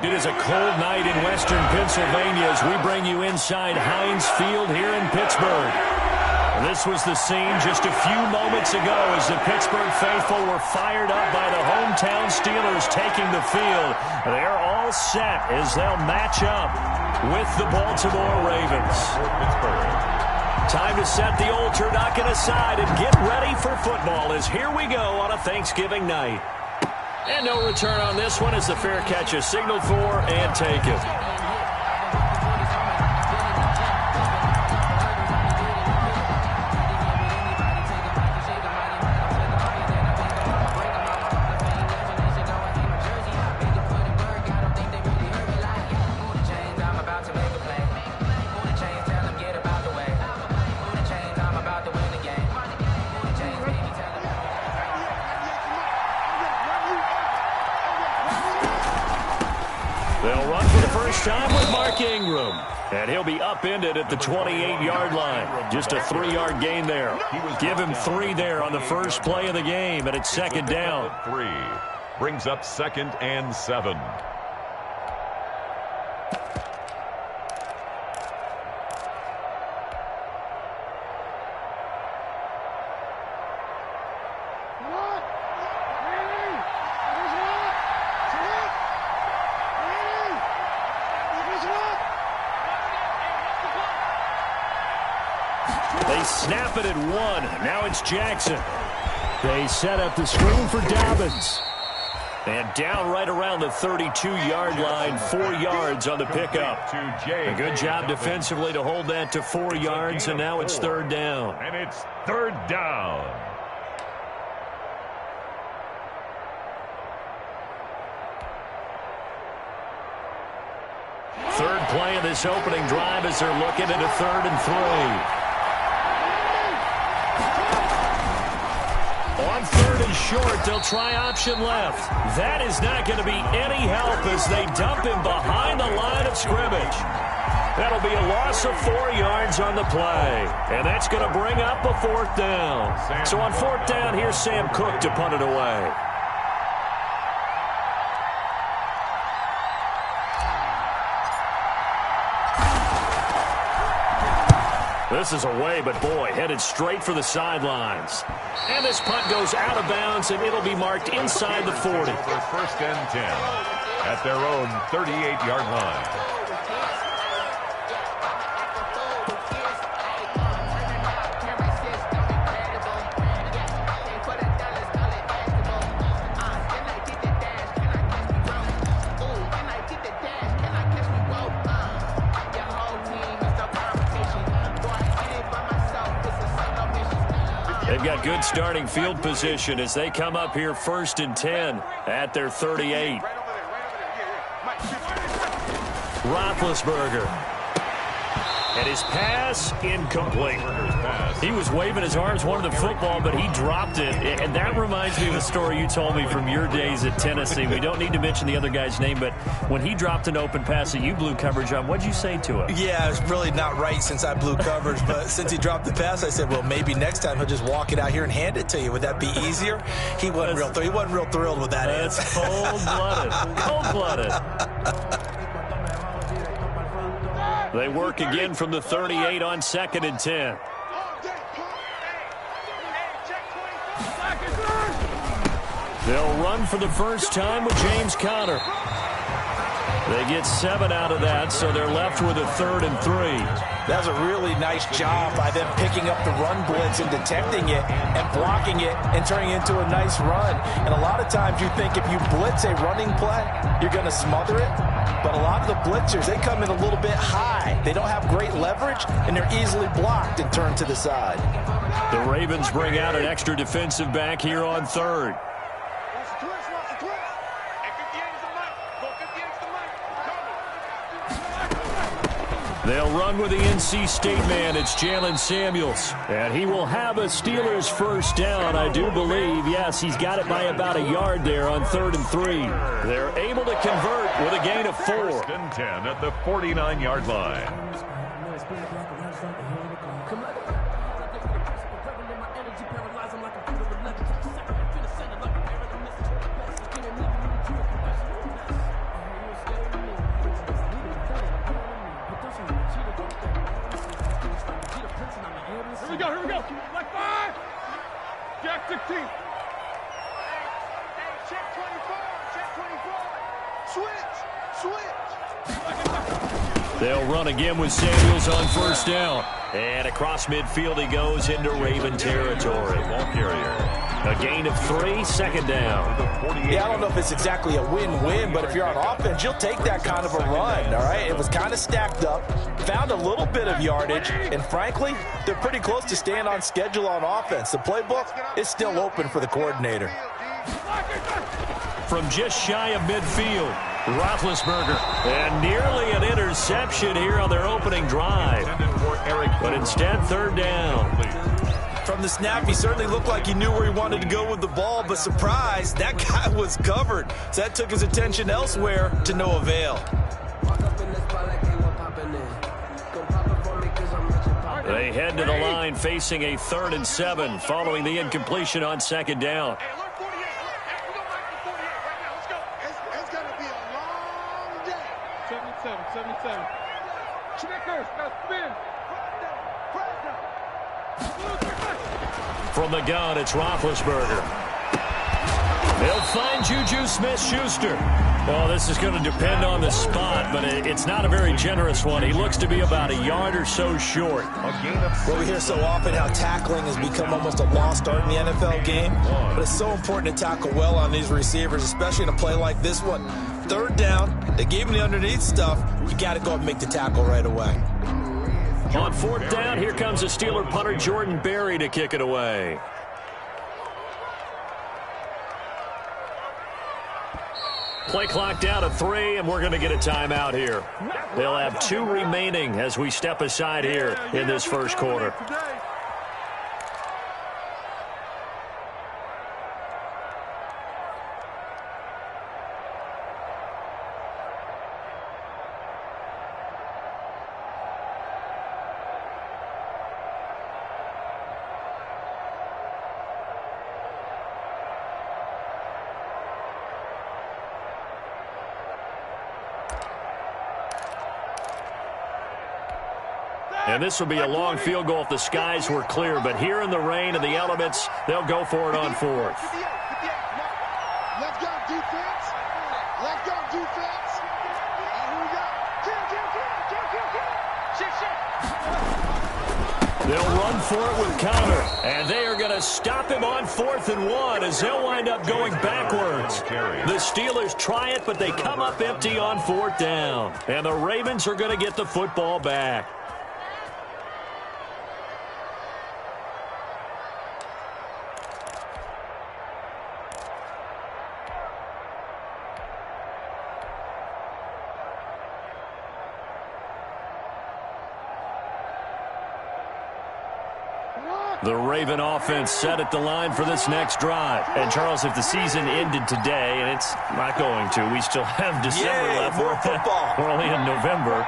It is a cold night in western Pennsylvania as we bring you inside Heinz Field here in Pittsburgh. This was the scene just a few moments ago as the Pittsburgh faithful were fired up by the hometown Steelers taking the field. They're all set as they'll match up with the Baltimore Ravens. Time to set the old turducken aside and get ready for football as here we go on a Thanksgiving night. And no return on this one as the fair catch is signaled for and taken. And he'll be upended at the 28-yard line. Just a 3-yard gain there. Give him 3 there on the first play of the game, and it's second down. 3 brings up 2nd and 7. Snap it at 1. Now it's Jackson. They set up the screen for Dobbins. And down right around the 32-yard line, 4 yards on the pickup. A good job defensively to hold that to 4 yards, and now it's 3rd down. And it's 3rd down. Third play of this opening drive as they're looking at a 3rd and 3. On 3rd and short, they'll try option left. That is not going to be any help as they dump him behind the line of scrimmage. That'll be a loss of 4 yards on the play. And that's going to bring up a 4th down. So on 4th down, here's Sam Cook to punt it away. This is away, but boy, headed straight for the sidelines. And this punt goes out of bounds, and it'll be marked inside the 40. For 1st and 10 at their own 38-yard line. They've got good starting field position as they come up here 1st and 10 at their 38. Roethlisberger. And his pass incomplete. He was waving his arms, wanted the football, but he dropped it. And that reminds me of a story you told me from your days at Tennessee. We don't need to mention the other guy's name, but when he dropped an open pass that you blew coverage on, what'd you say to him? Yeah, it's really not right since I blew coverage, but since he dropped the pass, I said, well, maybe next time he'll just walk it out here and hand it to you. Would that be easier? He wasn't real thrilled with that answer. That's cold-blooded. Cold-blooded. They work again from the 38 on 2nd and 10. They'll run for the first time with James Conner. They get 7 out of that, so they're left with a 3rd and 3. That was a really nice job by them picking up the run blitz and detecting it and blocking it and turning it into a nice run. And a lot of times you think if you blitz a running play, you're going to smother it. But a lot of the blitzers, they come in a little bit high. They don't have great leverage, and they're easily blocked and turned to the side. The Ravens bring out an extra defensive back here on 3rd. They'll run with the NC State man. It's Jalen Samuels. And he will have a Steelers first down, I do believe. Yes, he's got it by about a yard there on 3rd and 3. They're able to convert with a gain of 4. 1st and 10 at the 49-yard line. Here we go. Like 5. Jack 16. Hey, check 24. Switch. They'll run again with Samuels on first down. And across midfield he goes into Raven territory. Ball carrier. A gain of 3, second down. Yeah, I don't know if it's exactly a win-win, but if you're on offense, you'll take that kind of a run, all right? It was kind of stacked up, found a little bit of yardage, and frankly, they're pretty close to staying on schedule on offense. The playbook is still open for the coordinator. From just shy of midfield, Roethlisberger. And nearly an interception here on their opening drive. But instead, third down. From the snap, he certainly looked like he knew where he wanted to go with the ball, but surprise, that guy was covered. So that took his attention elsewhere to no avail. They head to the line facing a 3rd and 7 following the incompletion on second down. Hey, look, 48. We're going back to 48 right now. Let's go. It's going to be a long day. 77. Snickers, now spin. From the gun, it's Roethlisberger. They'll find Juju Smith-Schuster. Oh, this is going to depend on the spot, but it's not a very generous one. He looks to be about a yard or so short. Well, we hear so often how tackling has become almost a lost art in the NFL game, but it's so important to tackle well on these receivers, especially in a play like this one. Third down, they gave him the underneath stuff. You got to go up and make the tackle right away. On 4th down, here comes the Steeler punter Jordan Berry to kick it away. Play clock down to 3, and we're going to get a timeout here. They'll have 2 remaining as we step aside here in this first quarter. And this will be a long field goal if the skies were clear. But here in the rain and the elements, they'll go for it on 4th. Let's go, defense. Let's go, defense. Here we go. Kill. They'll run for it with Connor. And they are going to stop him on 4th and 1 as they'll wind up going backwards. The Steelers try it, but they come up empty on 4th down. And the Ravens are going to get the football back. The Raven offense set at the line for this next drive. And, Charles, if the season ended today, and it's not going to, we still have December left. More football. We're only in November.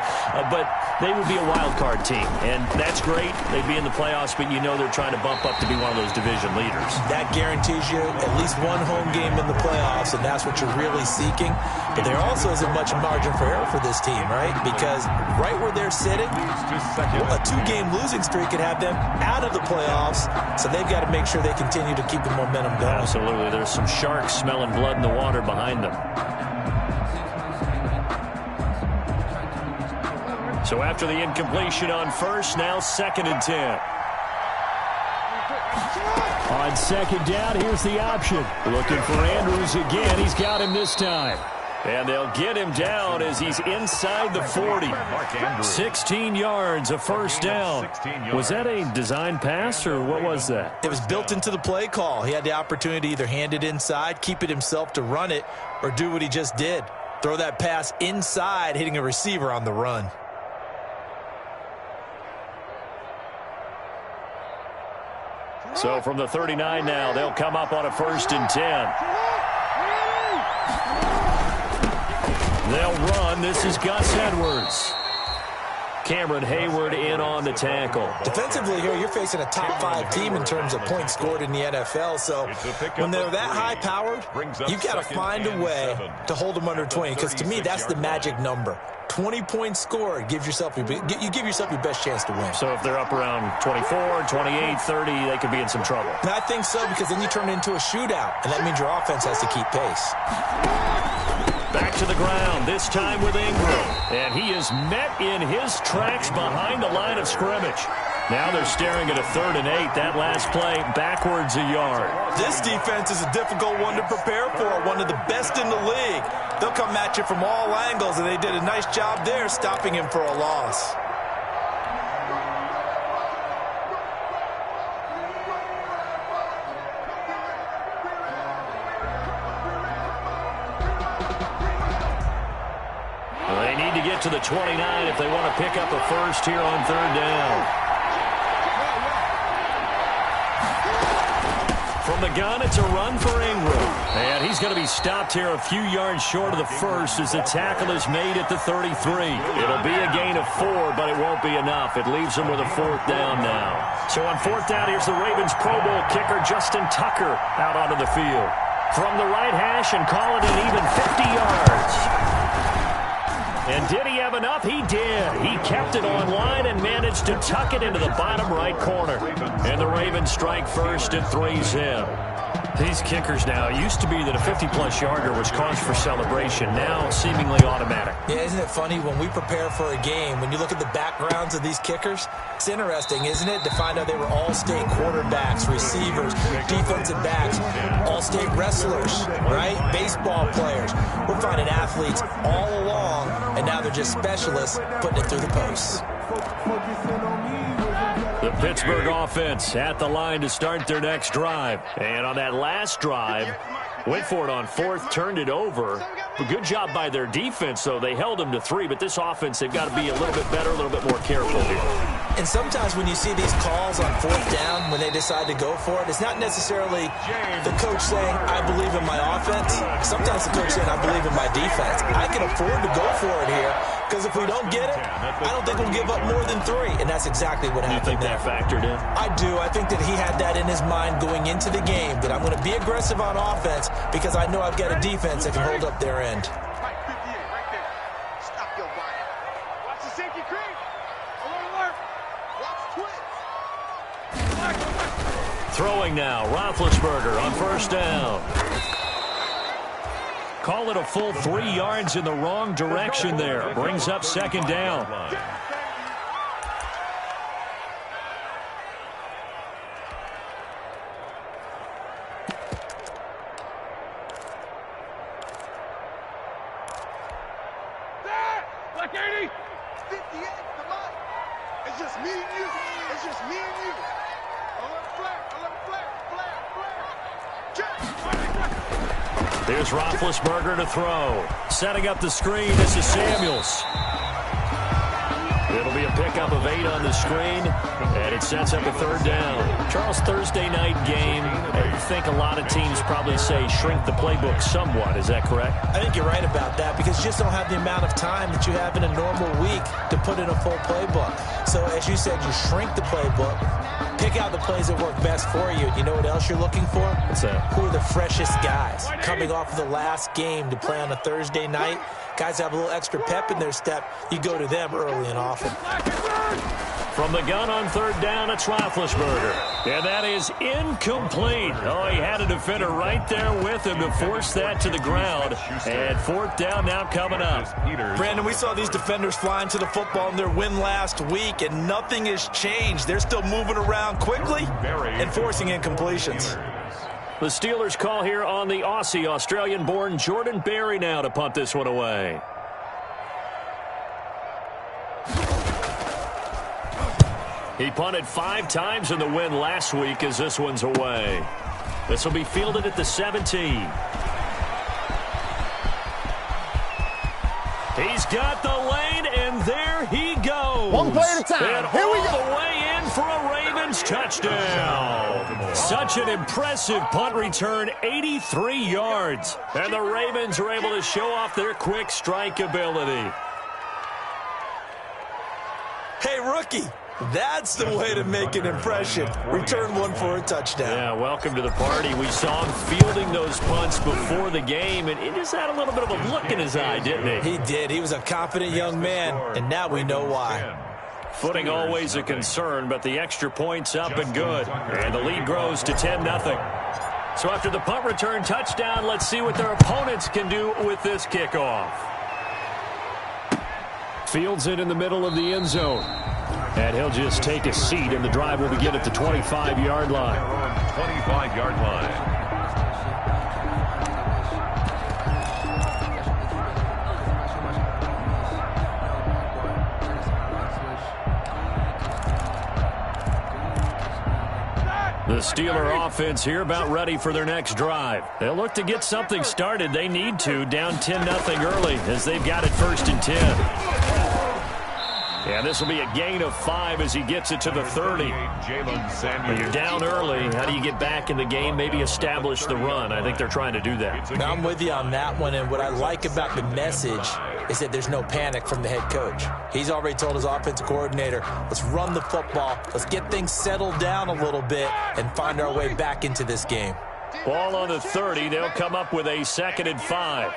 But they would be a wild card team. And that's great. They'd be in the playoffs, but you know they're trying to bump up to be one of those division leaders. That guarantees you at least one home game in the playoffs, and that's what you're really seeking. But there also isn't much margin for error for this team, right? Because right where they're sitting, a 2-game losing streak could have them out of the playoffs. So they've got to make sure they continue to keep the momentum going. Absolutely. There's some sharks smelling blood in the water behind them. So after the incompletion on 1st, now 2nd and 10. On 2nd down, here's the option. Looking for Andrews again. He's got him this time. And they'll get him down as he's inside the 40. 16 yards, a first down. Was that a design pass, or what was that? It was built into the play call. He had the opportunity to either hand it inside, keep it himself to run it, or do what he just did. Throw that pass inside, hitting a receiver on the run. So from the 39 now, they'll come up on a 1st and 10. They'll run. This is Gus Edwards. Cameron Hayward in on the tackle. Defensively here, you're facing a top 5 team in terms of points scored in the NFL. So when they're that high-powered, you've got to find a way to hold them under 20. Because to me, that's the magic number. 20-point score, you give yourself your best chance to win. So if they're up around 24, 28, 30, they could be in some trouble. And I think so, because then you turn it into a shootout, and that means your offense has to keep pace. Back to the ground, this time with Ingram. And he is met in his tracks behind the line of scrimmage. Now they're staring at a 3rd and 8. That last play, backwards a yard. This defense is a difficult one to prepare for, one of the best in the league. They'll come at you from all angles, and they did a nice job there stopping him for a loss. Well, they need to get to the 29 if they want to pick up a first here on 3rd down. From the gun, it's a run for Ingram. And he's going to be stopped here a few yards short of the first as the tackle is made at the 33. It'll be a gain of 4, but it won't be enough. It leaves them with a 4th down now. So on 4th down, here's the Ravens Pro Bowl kicker Justin Tucker out onto the field. From the right hash and call it an even 50 yards. And did he have enough? He did. He kept it on line and managed to tuck it into the bottom right corner. And the Ravens strike first at 3-zip. These kickers now, it used to be that a 50-plus yarder was cause for celebration. Now, seemingly automatic. Yeah, isn't it funny when we prepare for a game, when you look at the backgrounds of these kickers, it's interesting, isn't it, to find out they were all-state quarterbacks, receivers, defensive backs, all-state wrestlers, right? Baseball players. We're finding athletes all along, and now they're just specialists putting it through the posts. The Pittsburgh offense at the line to start their next drive. And on that last drive, went for it on 4th, turned it over. A good job by their defense, though. They held them to 3, but this offense, they've got to be a little bit better, a little bit more careful here. And sometimes when you see these calls on 4th down, when they decide to go for it, it's not necessarily the coach saying, I believe in my offense. Sometimes the coach saying, I believe in my defense. I can afford to go for it here, because if we don't get it, I don't think we'll give up more than 3. And that's exactly what happened. You think that factored in? I do. I think that he had that in his mind going into the game, that I'm going to be aggressive on offense because I know I've got a defense that can hold up their end. Stop your body. Watch the safety creep. Alert. Watch twitch. Throwing now, Roethlisberger on 1st down. Call it a full 3 yards in the wrong direction there. Brings up 2nd down. Like 80. 58, come on. It's just me and you. It's just me and you. I love it flat. Check. There's Roethlisberger to throw. Setting up the screen, this is Samuels. It'll be a pickup of 8 on the screen, and it sets up a 3rd down. Charles, Thursday night game, I think a lot of teams probably say shrink the playbook somewhat. Is that correct? I think you're right about that, because you just don't have the amount of time that you have in a normal week to put in a full playbook. So, as you said, you shrink the playbook, pick out the plays that work best for you. You know what else you're looking for? What's that? Who are the freshest guys coming off of the last game to play on a Thursday night? Guys have a little extra pep in their step. You go to them early and often. From the gun on 3rd down, it's Roethlisberger. And that is incomplete. Oh, he had a defender right there with him to force that to the ground. And 4th down now coming up. Brandon, we saw these defenders flying to the football in their win last week, and nothing has changed. They're still moving around quickly and forcing incompletions. The Steelers call here on the Aussie, Australian-born Jordan Berry now to punt this one away. He punted 5 times in the win last week as this one's away. This will be fielded at the 17. He's got the lane, and there he goes. One play at a time. And Here we go. all the way in for a Ravens touchdown. Such an impressive punt return, 83 yards. And the Ravens are able to show off their quick strike ability. Hey, rookie, That's the way to make an impression. Return one for a touchdown. Yeah, welcome to the party. We saw him fielding those punts before the game, and he just had a little bit of a look in his eye, didn't he? He did. He was a confident young man, and now we know why. Footing always a concern, but the extra point's up and good. And the lead grows to 10-0. So after the punt return touchdown, let's see what their opponents can do with this kickoff. Fields it in the middle of the end zone. And he'll just take a seat, and the drive will begin at the 25-yard line. 25-yard line. The Steeler offense here about ready for their next drive. They'll look to get something started. They need to, down 10-0 early as they've got it 1st and 10. Yeah, this will be a gain of 5 as he gets it to the 30. When you're down early, how do you get back in the game, maybe establish the run? I think they're trying to do that. Now, I'm with you on that one, and what I like about the message is that there's no panic from the head coach. He's already told his offensive coordinator, let's run the football, let's get things settled down a little bit and find our way back into this game. Ball on the 30. They'll come up with a 2nd and 5.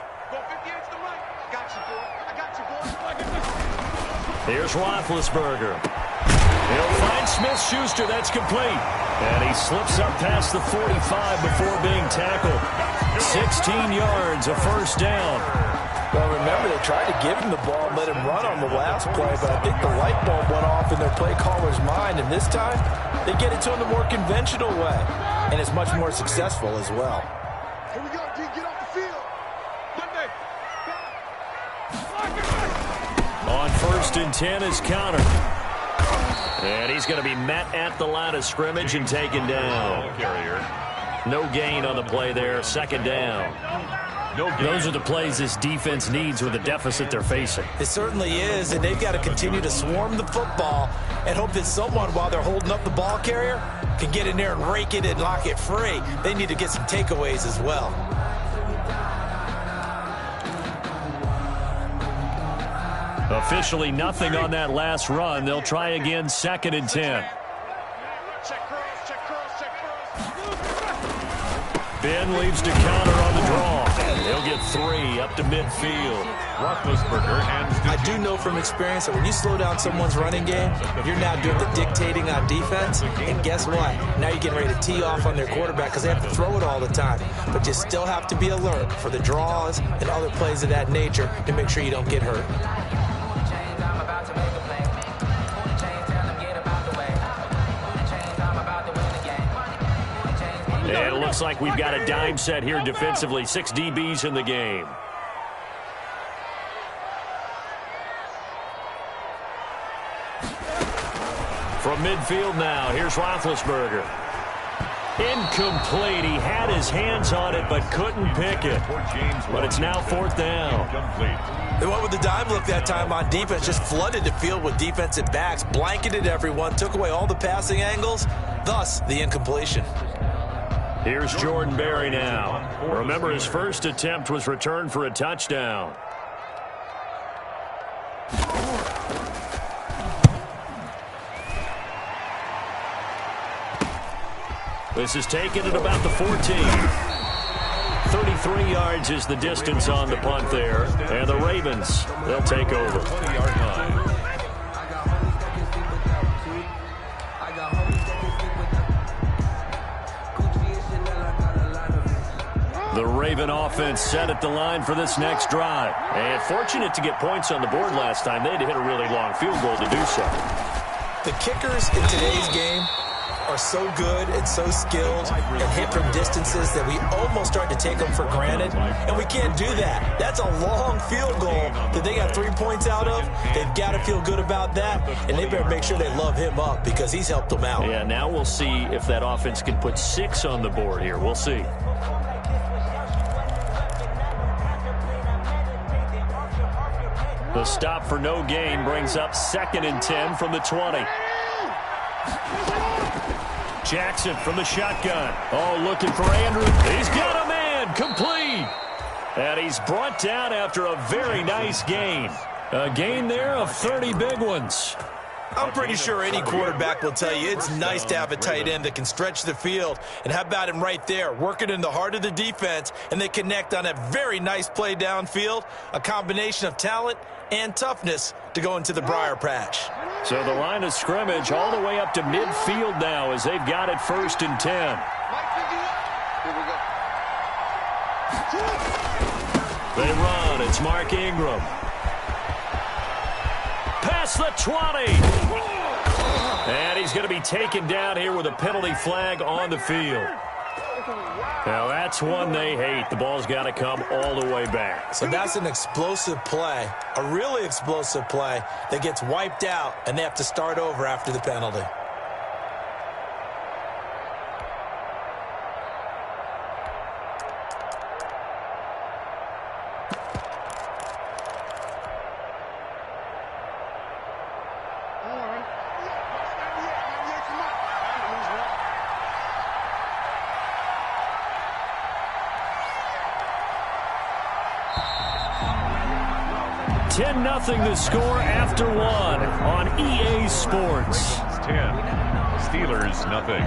Here's Roethlisberger. He'll find Smith-Schuster. That's complete. And he slips up past the 45 before being tackled. 16 yards, a 1st down. Well, remember, they tried to give him the ball and let him run on the last play, but I think the light bulb went off in their play caller's mind, and this time they get it to him the more conventional way, and it's much more successful as well. Here we go, D. Get off the field. Monday. On 1st and 10 is Counter. And he's going to be met at the line of scrimmage and taken down. No gain on the play there. 2nd down. Those are the plays this defense needs with the deficit they're facing. It certainly is, and they've got to continue to swarm the football and hope that someone, while they're holding up the ball carrier, can get in there and rake it and lock it free. They need to get some takeaways as well. Officially nothing on that last run. They'll try again, 2nd and 10. Ben leaves to Counter on the draw. He'll get 3 up to midfield. Roethlisberger hands to I do know from experience that when you slow down someone's running game, you're now doing the dictating on defense. And guess what? Now you're getting ready to tee off on their quarterback because they have to throw it all the time. But you still have to be alert for the draws and other plays of that nature to make sure you don't get hurt. And it looks like we've got a dime set here defensively. 6 DBs in the game. From midfield now, here's Roethlisberger. Incomplete. He had his hands on it but couldn't pick it. But it's now 4th down. They went with the dime look that time on defense, just flooded the field with defensive backs, blanketed everyone, took away all the passing angles, thus the incompletion. Here's Jordan Berry now. Remember, his first attempt was returned for a touchdown. This is taken at about the 14. 33 yards is the distance on the punt there. And the Ravens, they'll take over. 20-yard line. The Raven offense set at the line for this next drive. And fortunate to get points on the board last time. They had to hit a really long field goal to do so. The kickers in today's game are so good and so skilled and hit from distances that we almost start to take them for granted, and we can't do that. That's a long field goal that they got 3 points out of. They've got to feel good about that, and they better make sure they love him up because he's helped them out. Yeah, now we'll see if that offense can put 6 on the board here. We'll see. The stop for no gain brings up 2nd and 10 from the 20. Jackson from the shotgun. Oh, looking for Andrew. He's got a man. Complete. And he's brought down after a very nice gain. A gain there of 30 big ones. I'm pretty sure any quarterback will tell you it's nice to have a tight end that can stretch the field. And how about him right there, working in the heart of the defense, and they connect on a very nice play downfield, a combination of talent and toughness to go into the briar patch. So the line of scrimmage all the way up to midfield now as they've got it 1st and 10. They run. It's Mark Ingram. Past the 20. And he's going to be taken down here with a penalty flag on the field. Now, that's one they hate. The ball's got to come all the way back. So that's an explosive play, a really explosive play that gets wiped out, and they have to start over after the penalty. Nothing the score after 1 on EA Sports. 10. Steelers nothing.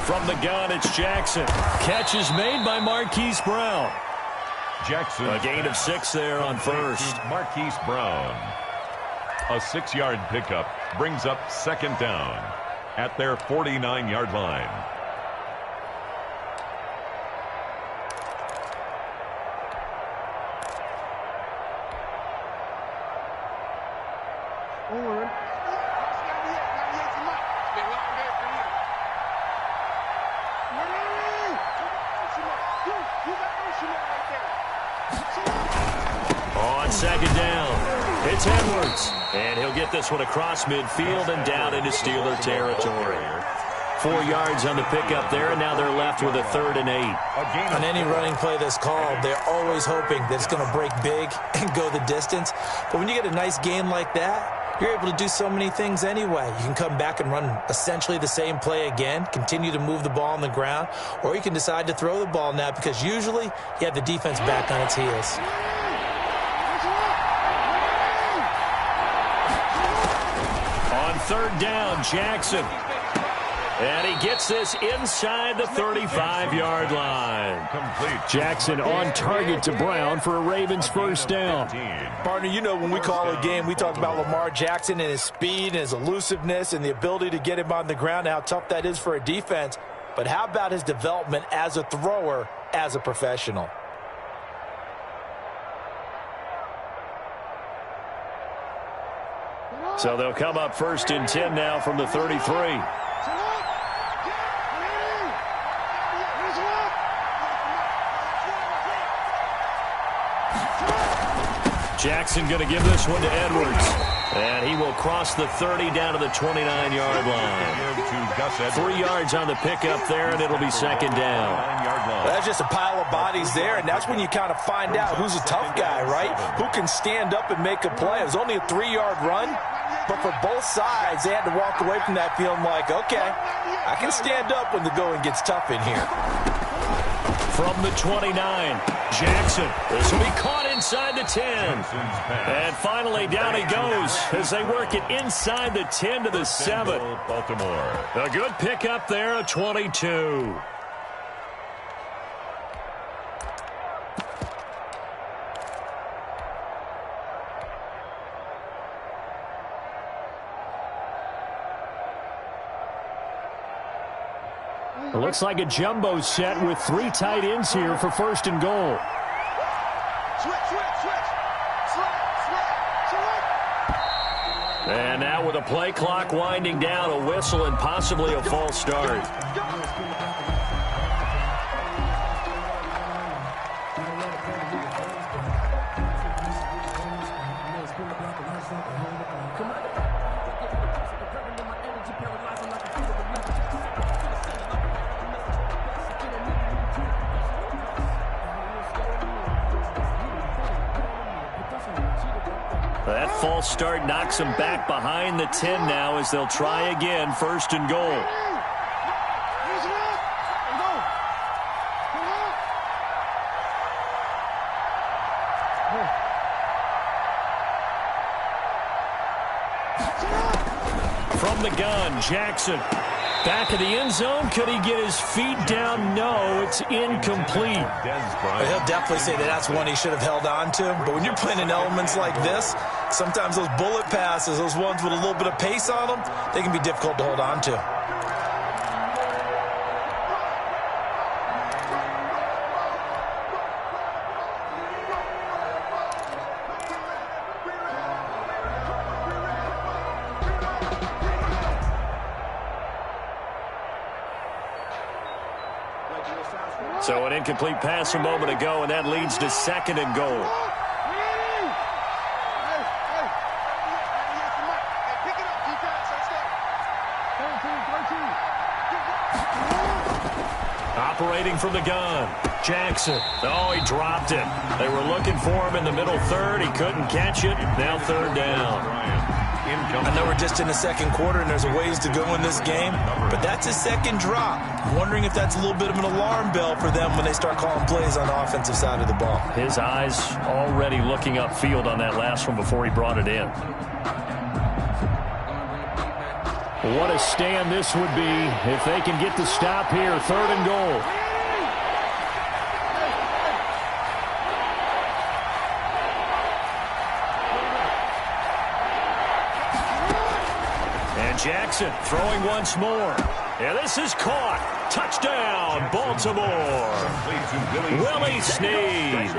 From the gun, it's Jackson. Catch is made by Marquise Brown. Jackson. A gain of 6 there on first. Marquise Brown. A 6-yard pickup brings up 2nd down at their 49-yard line. On 2nd down, it's Edwards. And he'll get this one across midfield and down into Steeler territory. 4 yards on the pickup there, and now they're left with a 3rd and 8. On any running play that's called, they're always hoping that it's going to break big and go the distance. But when you get a nice gain like that, you're able to do so many things anyway. You can come back and run essentially the same play again, continue to move the ball on the ground, or you can decide to throw the ball now because usually you have the defense back on its heels. On 3rd down, Jackson. And he gets this inside the 35-yard line. Complete. Jackson on target to Brown for a Ravens 1st down. Partner, you know when we call a game, we talk about Lamar Jackson and his speed and his elusiveness and the ability to get him on the ground and how tough that is for a defense. But how about his development as a thrower, as a professional? So they'll come up 1st and 10 now from the 33. Jackson going to give this one to Edwards. And he will cross the 30 down to the 29-yard line. 3 yards on the pickup there, and it'll be 2nd down. That's just a pile of bodies there, and that's when you kind of find out who's a tough guy, right? Who can stand up and make a play. It was only a 3-yard run, but for both sides, they had to walk away from that feeling like, okay, I can stand up when the going gets tough in here. From the 29, Jackson. This will be caught inside the 10. And finally, down he goes as they work it inside the 10 to the 7. Baltimore. A good pickup there, a 22. It looks like a jumbo set with 3 tight ends here for 1st and goal. And now with a play clock winding down, a whistle and possibly a false start. false start knocks them back behind the 10 now as they'll try again, 1st and goal. From the gun, Jackson. Back of the end zone. Could he get his feet down? No, it's incomplete. He'll definitely say that that's one he should have held on to. But when you're playing in elements like this, sometimes those bullet passes, those ones with a little bit of pace on them, they can be difficult to hold on to. So an incomplete pass a moment ago, and that leads to 2nd and goal. Operating from the gun, Jackson. Oh, he dropped it. They were looking for him in the middle third. He couldn't catch it. Now 3rd down. I know we're just in the 2nd quarter and there's a ways to go in this game, but that's his 2nd drop. I'm wondering if that's a little bit of an alarm bell for them when they start calling plays on the offensive side of the ball. His eyes already looking upfield on that last one before he brought it in. What a stand this would be if they can get the stop here. 3rd and goal. Jackson throwing once more. And this is caught. Touchdown, Baltimore. Willie Snead.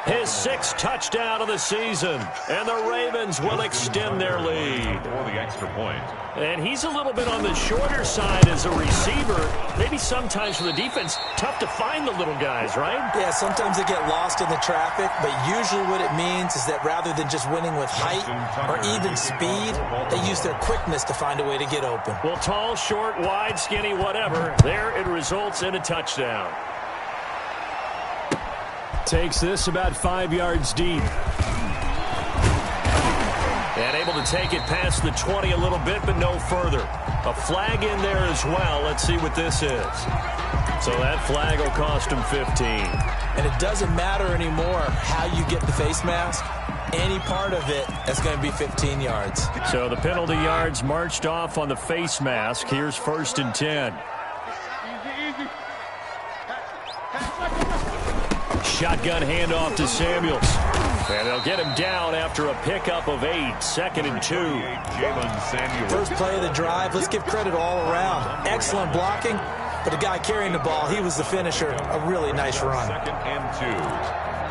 His 6th touchdown of the season. And the Ravens will extend their lead. For the extra point. And he's a little bit on the shorter side as a receiver. Maybe sometimes for the defense, tough to find the little guys, right? Yeah, sometimes they get lost in the traffic, but usually what it means is that rather than just winning with height or even speed, they use their quickness to find a way to get open. Well, tall, short, wide, skinny, whatever. There it results in a touchdown. Takes this about 5 yards deep. And able to take it past the 20 a little bit, but no further. A flag in there as well. Let's see what this is. So that flag will cost him 15. And it doesn't matter anymore how you get the face mask. Any part of it, that's going to be 15 yards. So the penalty yards marched off on the face mask. Here's 1st and 10. Shotgun handoff to Samuels. And they'll get him down after a pickup of 8. 2nd and 2. First play of the drive. Let's give credit all around. Excellent blocking, but the guy carrying the ball, he was the finisher. A really nice run. 2nd and 2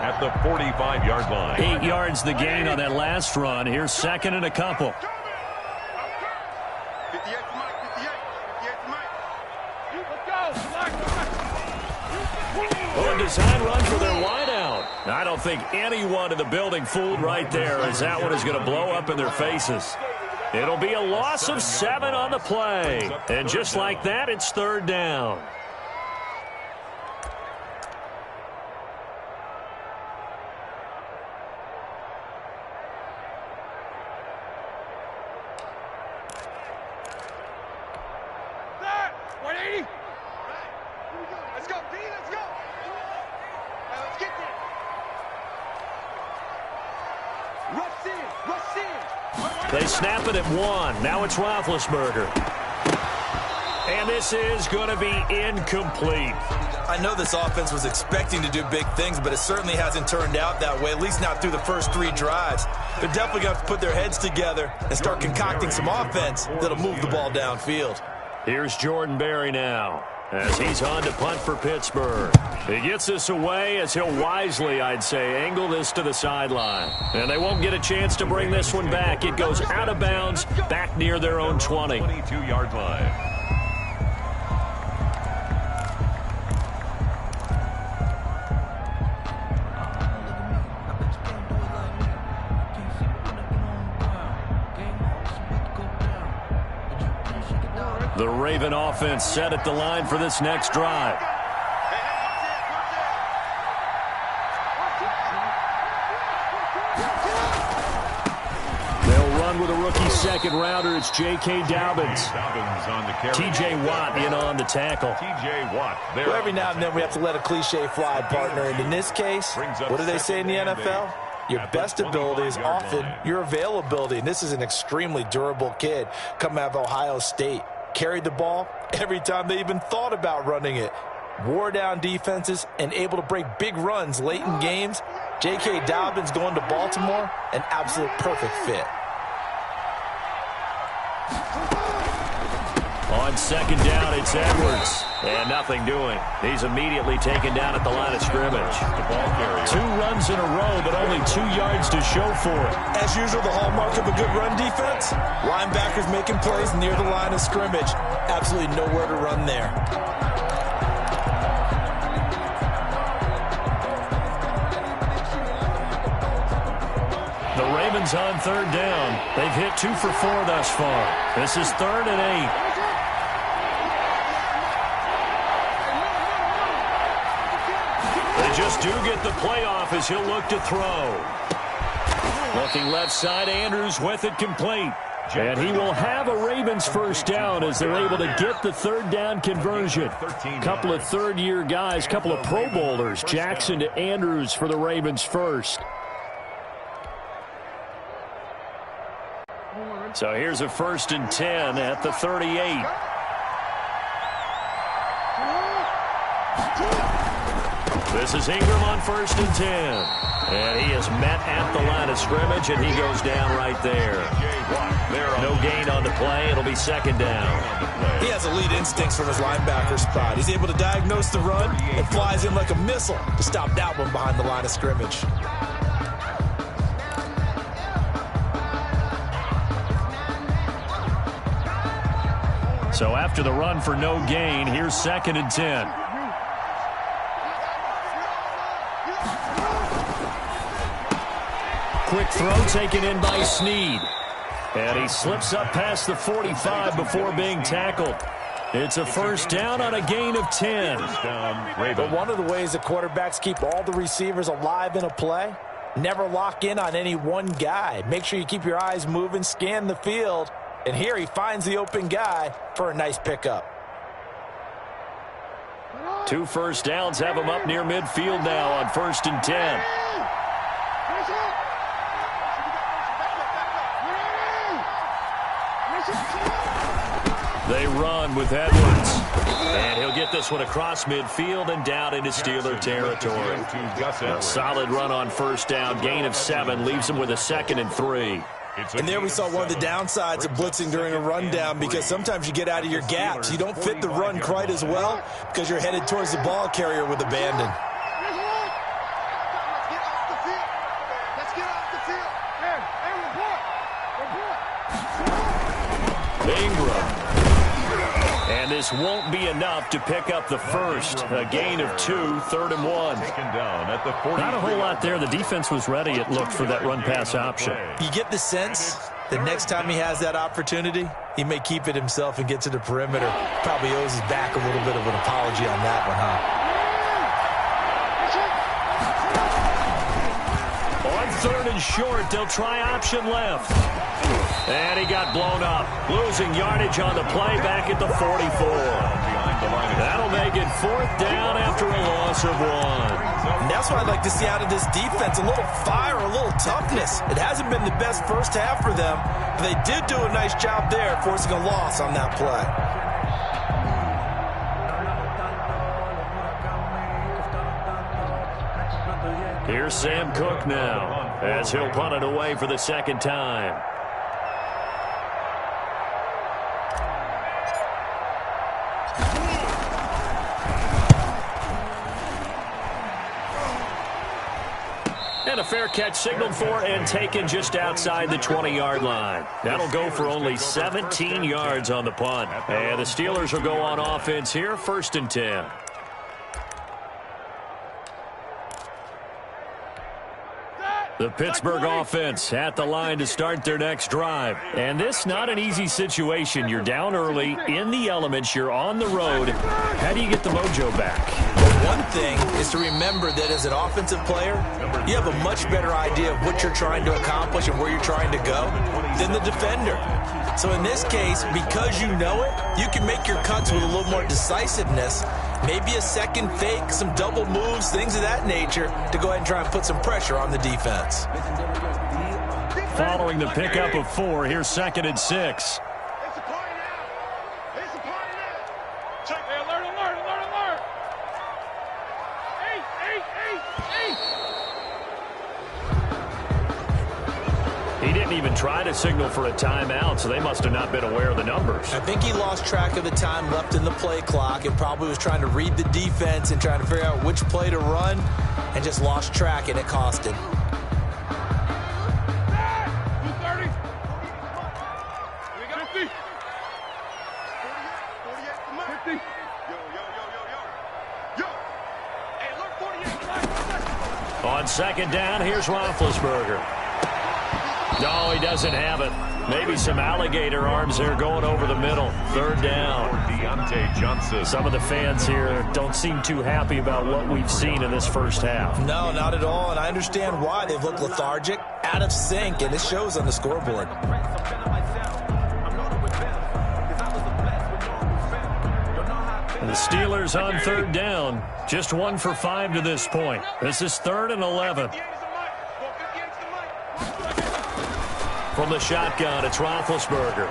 at the 45-yard line. 8 yards the gain on that last run. Here's 2nd and a couple. 58 to Mike, 58 to Mike. Well, a design run for their wideout. I don't think anyone in the building fooled right there, as that one is going to blow up in their faces. It'll be a loss of 7 on the play. And just like that, it's 3rd down. Let's go, B, let's go. Let's get there. Rush in. They snap it at 1. Now it's Roethlisberger. And this is going to be incomplete. I know this offense was expecting to do big things, but it certainly hasn't turned out that way, at least not through the first 3 drives. They're definitely going to have to put their heads together and start concocting some offense that'll move the ball downfield. Here's Jordan Berry now, as he's on to punt for Pittsburgh. He gets this away as he'll wisely, I'd say, angle this to the sideline. And they won't get a chance to bring this one back. It goes out of bounds back near their own 20. 22-yard line. The Raven offense set at the line for this next drive. run with a rookie second rounder. It's J.K. Dobbins. T.J. Watt in on the tackle. T.J. Watt. Well, every now and then we have to let a cliche fly, partner. And in this case, what do they say in the NFL? Your best ability is often your availability. And this is an extremely durable kid coming out of Ohio State. Carried the ball every time they even thought about running it. Wore down defenses and able to break big runs late in games. J.K. Dobbins going to Baltimore, an absolute perfect fit. On second down, it's Edwards. And nothing doing. He's immediately taken down at the line of scrimmage. 2 runs in a row, but only 2 yards to show for it. As usual, the hallmark of a good run defense, linebackers making plays near the line of scrimmage. Absolutely nowhere to run there. The Ravens on third down. They've hit 2 for 4 thus far. This is 3rd and 8. Just do get the playoff as he'll look to throw. Looking left side, Andrews with it complete. And he will have a Ravens first down as they're able to get the third down conversion. Couple of third-year guys, couple of Pro Bowlers. Jackson to Andrews for the Ravens first. So here's a 1st and 10 at the 38. This is Ingram on 1st and 10. And he is met at the line of scrimmage, and he goes down right there. No gain on the play. It'll be 2nd down. He has elite instincts from his linebacker spot. He's able to diagnose the run and flies in like a missile to stop that one behind the line of scrimmage. So after the run for no gain, here's 2nd and 10. Quick throw taken in by Snead. And he slips up past the 45 before being tackled. It's a 1st down on a gain of 10. But one of the ways that quarterbacks keep all the receivers alive in a play, never lock in on any one guy. Make sure you keep your eyes moving, scan the field. And here he finds the open guy for a nice pickup. 2 first downs have him up near midfield now on 1st and 10. They run with Edwards. And he'll get this one across midfield and down into Steeler territory. A solid run on 1st down. Gain of 7 leaves him with a 2nd and 3. And there we saw one of the downsides of blitzing during a rundown, because sometimes you get out of your gaps. You don't fit the run quite as well because you're headed towards the ball carrier with abandon. Ingram. And this won't be enough to pick up the first. A gain of 2, 3rd and 1. Not a whole lot there. The defense was ready, it looked, for that run-pass option. You get the sense that next time he has that opportunity, he may keep it himself and get to the perimeter. Probably owes his back a little bit of an apology on that one, huh? On 3rd and short, they'll try option left. And he got blown up. Losing yardage on the play back at the 44. That'll make it 4th down after a loss of 1. And that's what I'd like to see out of this defense. A little fire, a little toughness. It hasn't been the best first half for them, but they did do a nice job there, forcing a loss on that play. Here's Sam Cook now, as he'll punt it away for the 2nd time. And a fair catch signaled for and taken just outside the 20-yard line. That'll go for only 17 yards on the punt. And the Steelers will go on offense here, 1st and 10. Set. The Pittsburgh offense at the line to start their next drive. And this not an easy situation. You're down early, in the elements, you're on the road. How do you get the mojo back? One thing is to remember that as an offensive player, you have a much better idea of what you're trying to accomplish and where you're trying to go than the defender. So in this case, because you know it, you can make your cuts with a little more decisiveness. Maybe a second fake, some double moves, things of that nature to go ahead and try and put some pressure on the defense. Following the pickup of 4, here's 2nd and 6. It's a party now. It's a party now. Check. Hey, alert, alert, alert, alert. 8, 8, 8, 8. He didn't even try to signal for a timeout, so they must have not been aware of the numbers. I think he lost track of the time left in the play clock and probably was trying to read the defense and trying to figure out which play to run and just lost track, and it cost him. 230. We got 50. 48, 50. Yo. Hey, look, 48. On 2nd down, here's Roethlisberger. No, he doesn't have it. Maybe some alligator arms there going over the middle. 3rd down. Deontay Johnson. Some of the fans here don't seem too happy about what we've seen in this first half. No, not at all, and I understand why. They've looked lethargic, out of sync, and it shows on the scoreboard. And the Steelers on 3rd down. Just 1 for 5 to this point. This is 3rd and 11. From the shotgun, it's Roethlisberger.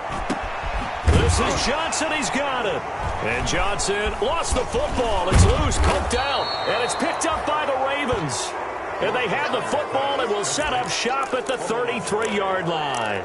This is Johnson. He's got it. And Johnson lost the football. It's loose, poked out, and it's picked up by the Ravens. And they have the football and will set up shop at the 33-yard line.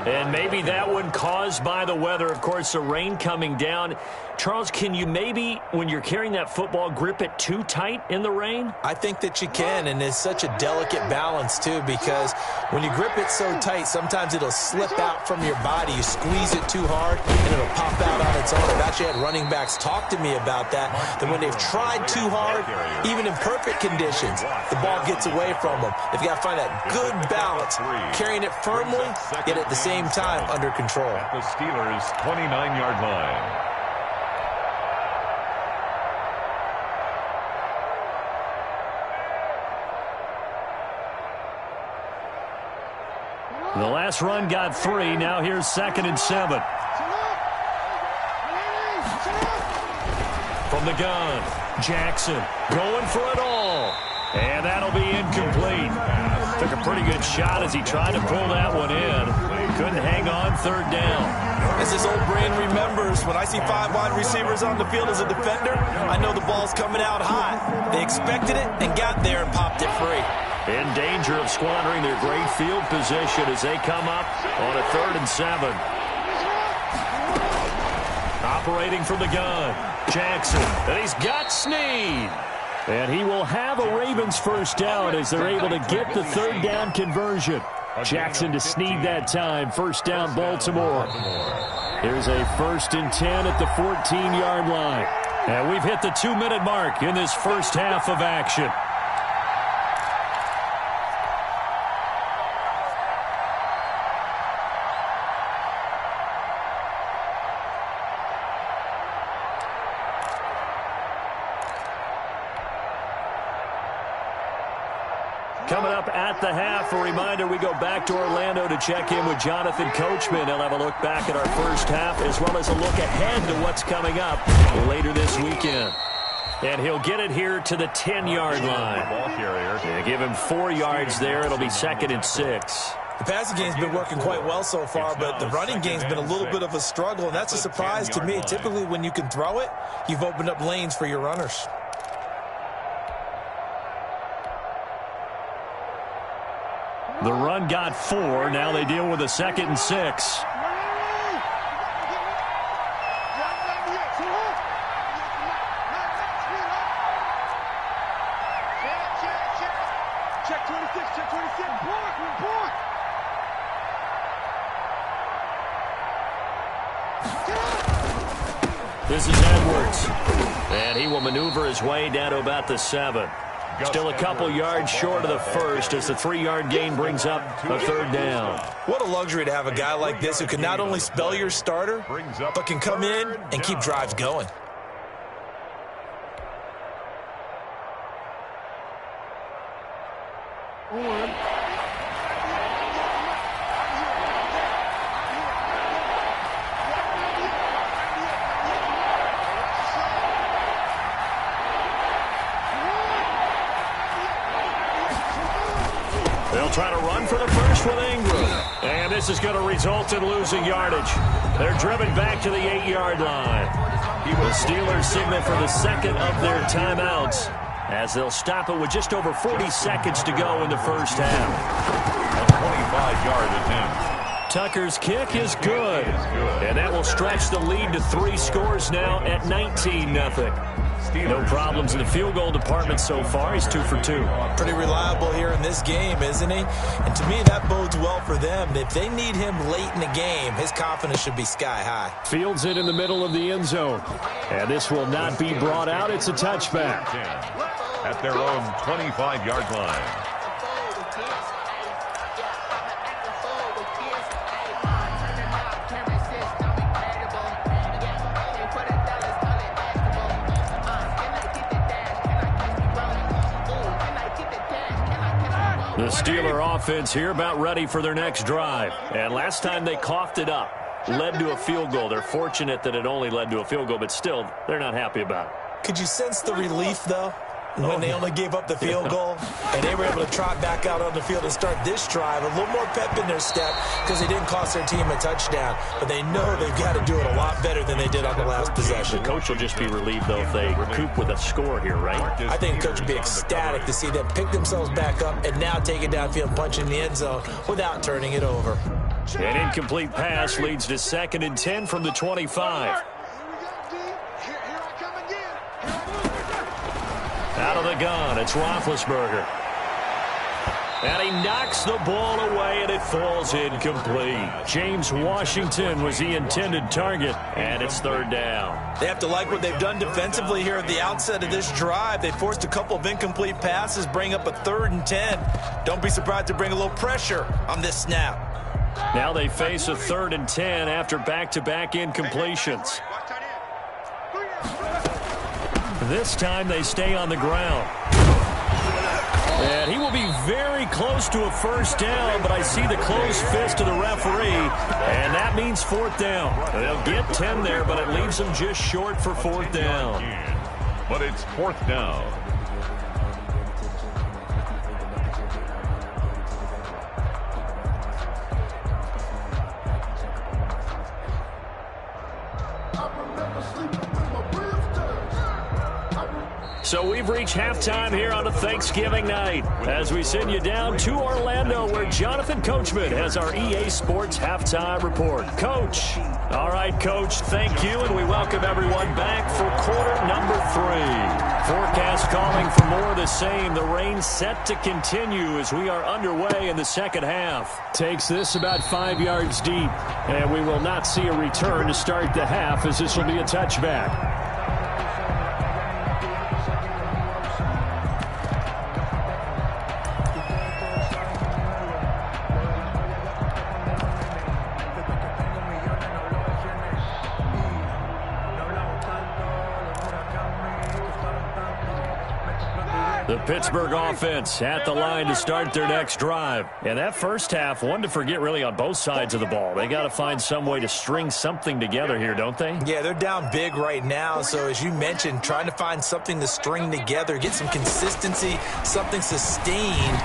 And maybe that one caused by the weather. Of course, the rain coming down. Charles, can you maybe, when you're carrying that football, grip it too tight in the rain? I think that you can, and it's such a delicate balance, too, because when you grip it so tight, sometimes it'll slip out from your body. You squeeze it too hard, and it'll pop out on its own. I've actually had running backs talk to me about that when they've tried too hard, even in perfect conditions, the ball gets away from them. They've got to find that good balance, carrying it firmly, yet at the same time under control. At the Steelers' 29-yard line. The last run got 3. Now here's 2nd and 7. From the gun, Jackson going for it all. And that'll be incomplete. Took a pretty good shot as he tried to pull that one in. Couldn't hang on 3rd down. As his old brain remembers, when I see 5 wide receivers on the field as a defender, I know the ball's coming out hot. They expected it and got there and popped it free. In danger of squandering their great field position as they come up on a 3rd and 7. Operating from the gun, Jackson, and he's got Snead. And he will have a Ravens first down as they're able to get the 3rd down conversion. Jackson to Snead that time. First down, Baltimore. Here's a 1st and 10 at the 14-yard line. And we've hit the 2-minute mark in this first half of action. Coming up at the half, a reminder, we go back to Orlando to check in with Jonathan Coachman. He'll have a look back at our first half as well as a look ahead to what's coming up later this weekend. And he'll get it here to the 10-yard line. Yeah, give him 4 yards there. It'll be 2nd and 6. The passing game's been working quite well so far, but the running game's been a little bit of a struggle, and that's a surprise to me. Typically, when you can throw it, you've opened up lanes for your runners. The run got 4. Now they deal with a 2nd and 6. Check 26, check 26. Report. This is Edwards. And he will maneuver his way down to about the 7. Still a couple yards short of the first as the 3-yard gain brings up a third down. What a luxury to have a guy like this who can not only spell your starter, but can come in and keep drives going. They'll try to run for the first with Ingram. And this is going to result in losing yardage. They're driven back to the 8-yard line. The Steelers signal for the second of their timeouts as they'll stop it with just over 40 seconds to go in the first half. A 25-yard attempt. Tucker's kick is good. And that will stretch the lead to 3 scores now at 19-0. No problems in the field goal department so far. He's 2 for 2. Pretty reliable here in this game, isn't he? And to me, that bodes well for them. If they need him late in the game, his confidence should be sky high. Fields it in the middle of the end zone. And this will not be brought out. It's a touchback. At their own 25-yard line. The Steeler offense here about ready for their next drive. And last time they coughed it up, led to a field goal. They're fortunate that it only led to a field goal, but still, they're not happy about it. Could you sense the relief, though, when they only gave up the field goal? And they were able to trot back out on the field and start this drive. A little more pep in their step because they didn't cost their team a touchdown. But they know they've got to do it a lot better than they did on the last possession. The coach will just be relieved, though, if they recoup with a score here, right? I think the coach would be ecstatic to see them pick themselves back up and now take it downfield, punch in the end zone without turning it over. An incomplete pass leads to 2nd and 10 from the 25. Out of the gun, it's Roethlisberger. And he knocks the ball away, and it falls incomplete. James Washington was the intended target, and it's 3rd down. They have to like what they've done defensively here at the outset of this drive. They forced a couple of incomplete passes, bring up a 3rd and 10. Don't be surprised to bring a little pressure on this snap. Now they face a 3rd and 10 after back-to-back incompletions. This time they stay on the ground. And he will be very close to a first down, but I see the closed fist of the referee, and that means 4th down. They'll get 10 there, but it leaves them just short for 4th down. But it's 4th down. So we've reached halftime here on a Thanksgiving night as we send you down to Orlando where Jonathan Coachman has our EA Sports Halftime Report. Coach. All right, Coach, thank you, and we welcome everyone back for quarter number 3. Forecast calling for more of the same. The rain set to continue as we are underway in the second half. Takes this about 5 yards deep, and we will not see a return to start the half as this will be a touchback. The Pittsburgh offense at the line to start their next drive. And that first half, one to forget really on both sides of the ball. They got to find some way to string something together here, don't they? Yeah, they're down big right now. So as you mentioned, trying to find something to string together, get some consistency, something sustained,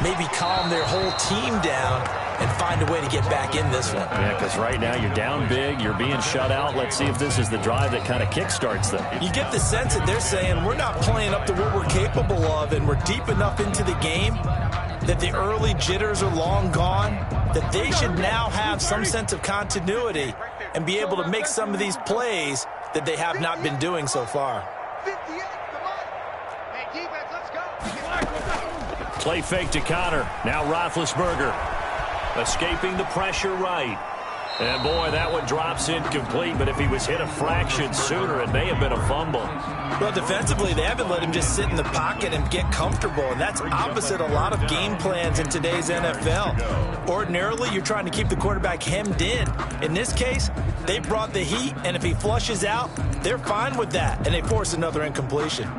maybe calm their whole team down and find a way to get back in this one. Yeah, because right now you're down big, you're being shut out. Let's see if this is the drive that kind of kickstarts them. You get the sense that they're saying we're not playing up to what we're capable of, and we're deep enough into the game that the early jitters are long gone, that they should now have some sense of continuity and be able to make some of these plays that they have not been doing so far. Play fake to Connor. Now Roethlisberger escaping the pressure right. And, boy, that one drops incomplete, but if he was hit a fraction sooner, it may have been a fumble. Well, defensively, they haven't let him just sit in the pocket and get comfortable, and that's opposite a lot of game plans in today's NFL. Ordinarily, you're trying to keep the quarterback hemmed in. In this case, they brought the heat, and if he flushes out, they're fine with that, and they force another incompletion.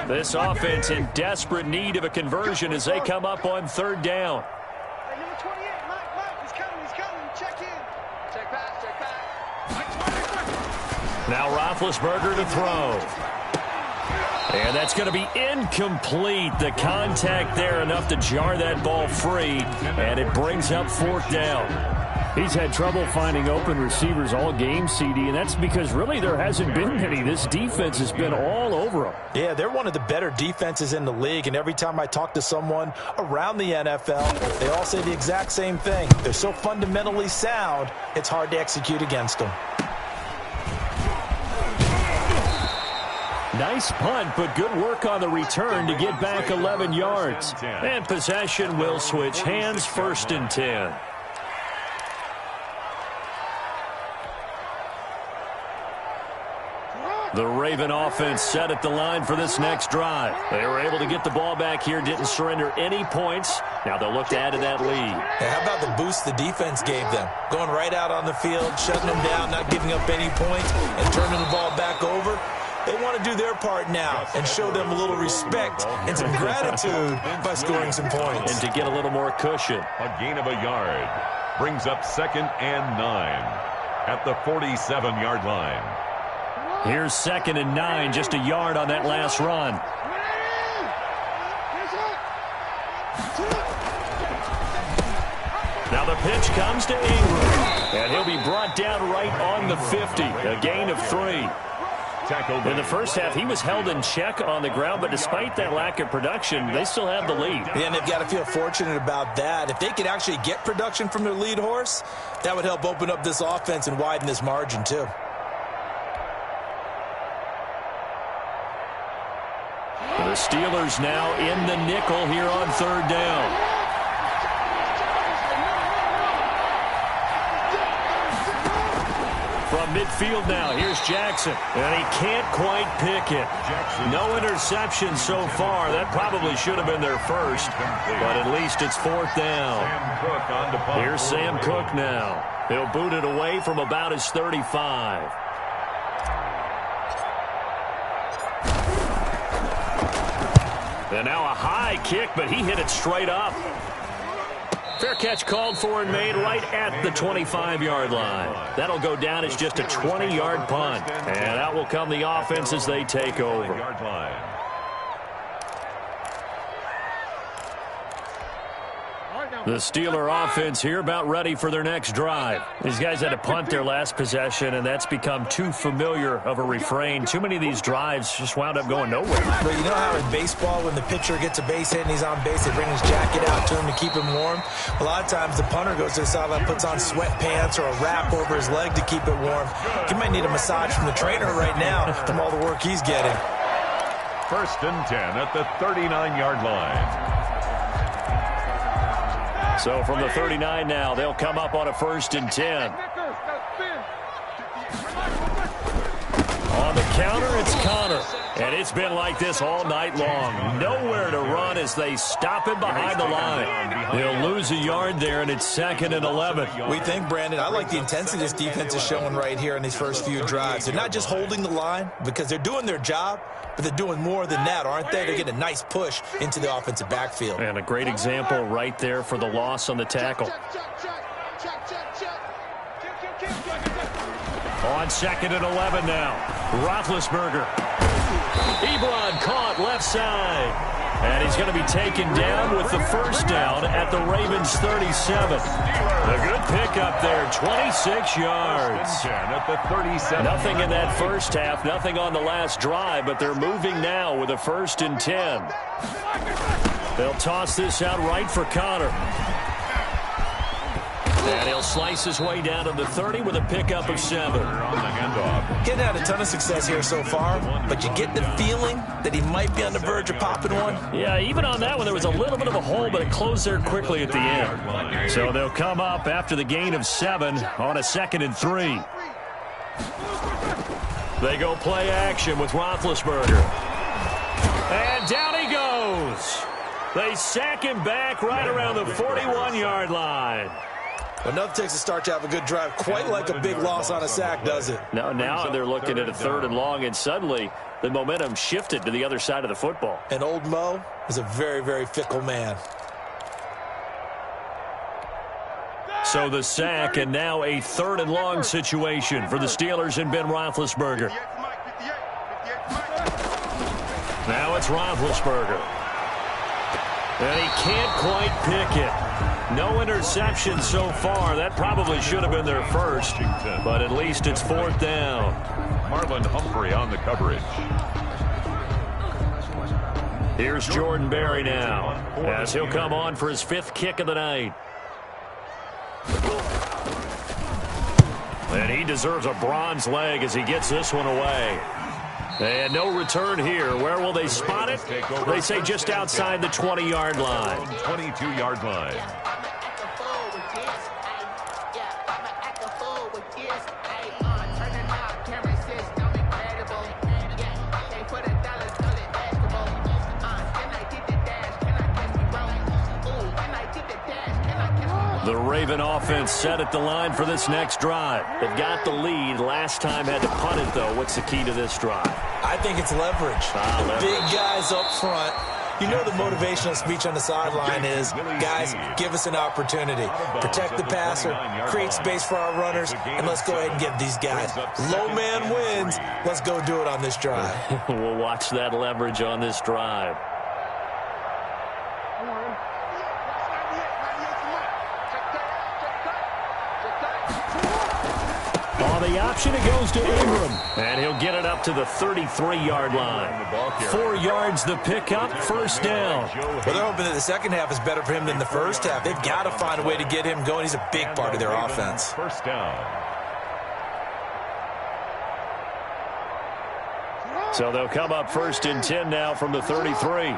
This offense in desperate need of a conversion as they come up on third down. Hey, number 28, Mike, he's coming, check in. Check back. Now Roethlisberger to throw. And that's going to be incomplete. The contact there enough to jar that ball free, and it brings up fourth down. He's had trouble finding open receivers all game, CD, and that's because really there hasn't been any. This defense has been all over him. Yeah, they're one of the better defenses in the league, and every time I talk to someone around the NFL, they all say the exact same thing. They're so fundamentally sound, it's hard to execute against them. Nice punt, but good work on the return to get back 11 yards. And possession will switch hands, 1st and 10. The Raven offense set at the line for this next drive. They were able to get the ball back here, didn't surrender any points. Now they'll look to add to that lead. Hey, how about the boost the defense gave them? Going right out on the field, shutting them down, not giving up any points, and turning the ball back over. They want to do their part now and show them a little respect and some gratitude by scoring some points. And to get a little more cushion. A gain of a yard brings up 2nd and 9 at the 47-yard line. Here's 2nd and 9, just a yard on that last run. Now the pitch comes to Ingram, and he'll be brought down right on the 50, a gain of 3. In the first half, he was held in check on the ground, but despite that lack of production, they still have the lead. Yeah, and they've got to feel fortunate about that. If they could actually get production from their lead horse, that would help open up this offense and widen this margin too. The Steelers now in the nickel here on third down. From midfield now, here's Jackson. And he can't quite pick it. No interception so far. That probably should have been their first. But at least it's 4th down. Here's Sam Cook now. He'll boot it away from about his 35. And now a high kick, but he hit it straight up. Fair catch called for and made right at the 25-yard line. That'll go down as just a 20-yard punt. And out will come the offense as they take over. The Steeler offense here about ready for their next drive. These guys had to punt their last possession, and that's become too familiar of a refrain. Too many of these drives just wound up going nowhere. But you know how in baseball, when the pitcher gets a base hit and he's on base, they bring his jacket out to him to keep him warm? A lot of times the punter goes to the sideline, puts on sweatpants or a wrap over his leg to keep it warm. He might need a massage from the trainer right now from all the work he's getting. 1st and 10 at the 39-yard line. So from the 39 now, they'll come up on a 1st and 10. On the counter, it's Connor. And it's been like this all night long. Nowhere to run as they stop him behind the line. They'll lose a yard there, and it's 2nd and 11. We think, Brandon, I like the intensity this defense is showing right here in these first few drives. They're not just holding the line because they're doing their job, but they're doing more than that, aren't they? They're getting a nice push into the offensive backfield. And a great example right there for the loss on the tackle. On 2nd and 11 now. Roethlisberger. Ebron caught left side. And he's going to be taken down with the 1st down at the Ravens' 37. A good pickup there, 26 yards. At the 37. Nothing in that first half, nothing on the last drive, but they're moving now with a 1st and 10. They'll toss this out right for Connor. And he'll slice his way down to the 30 with a pickup of 7. On the handoff. Getting had a ton of success here so far, but you get the feeling that he might be on the verge of popping one. Yeah, even on that one, there was a little bit of a hole, but it closed there quickly at the end. So they'll come up after the gain of 7 on a 2nd and 3. They go play action with Roethlisberger. And down he goes. They sack him back right around the 41-yard line. Well, nothing takes a start to have a good drive, quite like a big loss on a sack, does it? Now they're looking at a 3rd and long, and suddenly the momentum shifted to the other side of the football. And old Mo is a very, very fickle man. So the sack, and now a 3rd and long situation for the Steelers and Ben Roethlisberger. Now it's Roethlisberger. And he can't quite pick it. No interception so far. That probably should have been their first, but at least it's 4th down. Marlon Humphrey on the coverage. Here's Jordan Berry now, as he'll come on for his 5th kick of the night. And he deserves a bronze leg as he gets this one away. And no return here. Where will they spot it? They say just outside the 20-yard line. 22-yard line. The Raven offense set at the line for this next drive. They've got the lead. Last time had to punt it, though. What's the key to this drive? I think it's leverage. Leverage. Big guys up front. You know the motivational speech on the sideline is, guys, give us an opportunity. Protect the passer, create space for our runners, and let's go ahead and get these guys. Low man wins. Let's go do it on this drive. We'll watch that leverage on this drive. On the option, it goes to Ingram. And he'll get it up to the 33-yard line. 4 yards the pickup, 1st down. Well, they're hoping that the second half is better for him than the first half. They've got to find a way to get him going. He's a big part of their offense. 1st down. So they'll come up 1st and 10 now from the 33.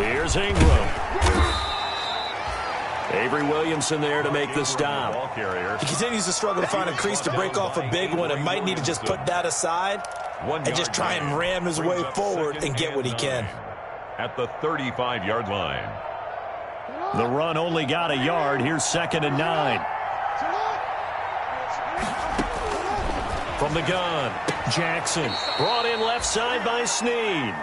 Here's Ingram. Avery Williamson there to make the stop. He continues to struggle to find a crease to break off a big one and might need to just put that aside and just try and ram his way forward and get what he can. At the 35-yard line. The run only got a yard. Here's 2nd and 9. From the gun, Jackson brought in left side by Snead.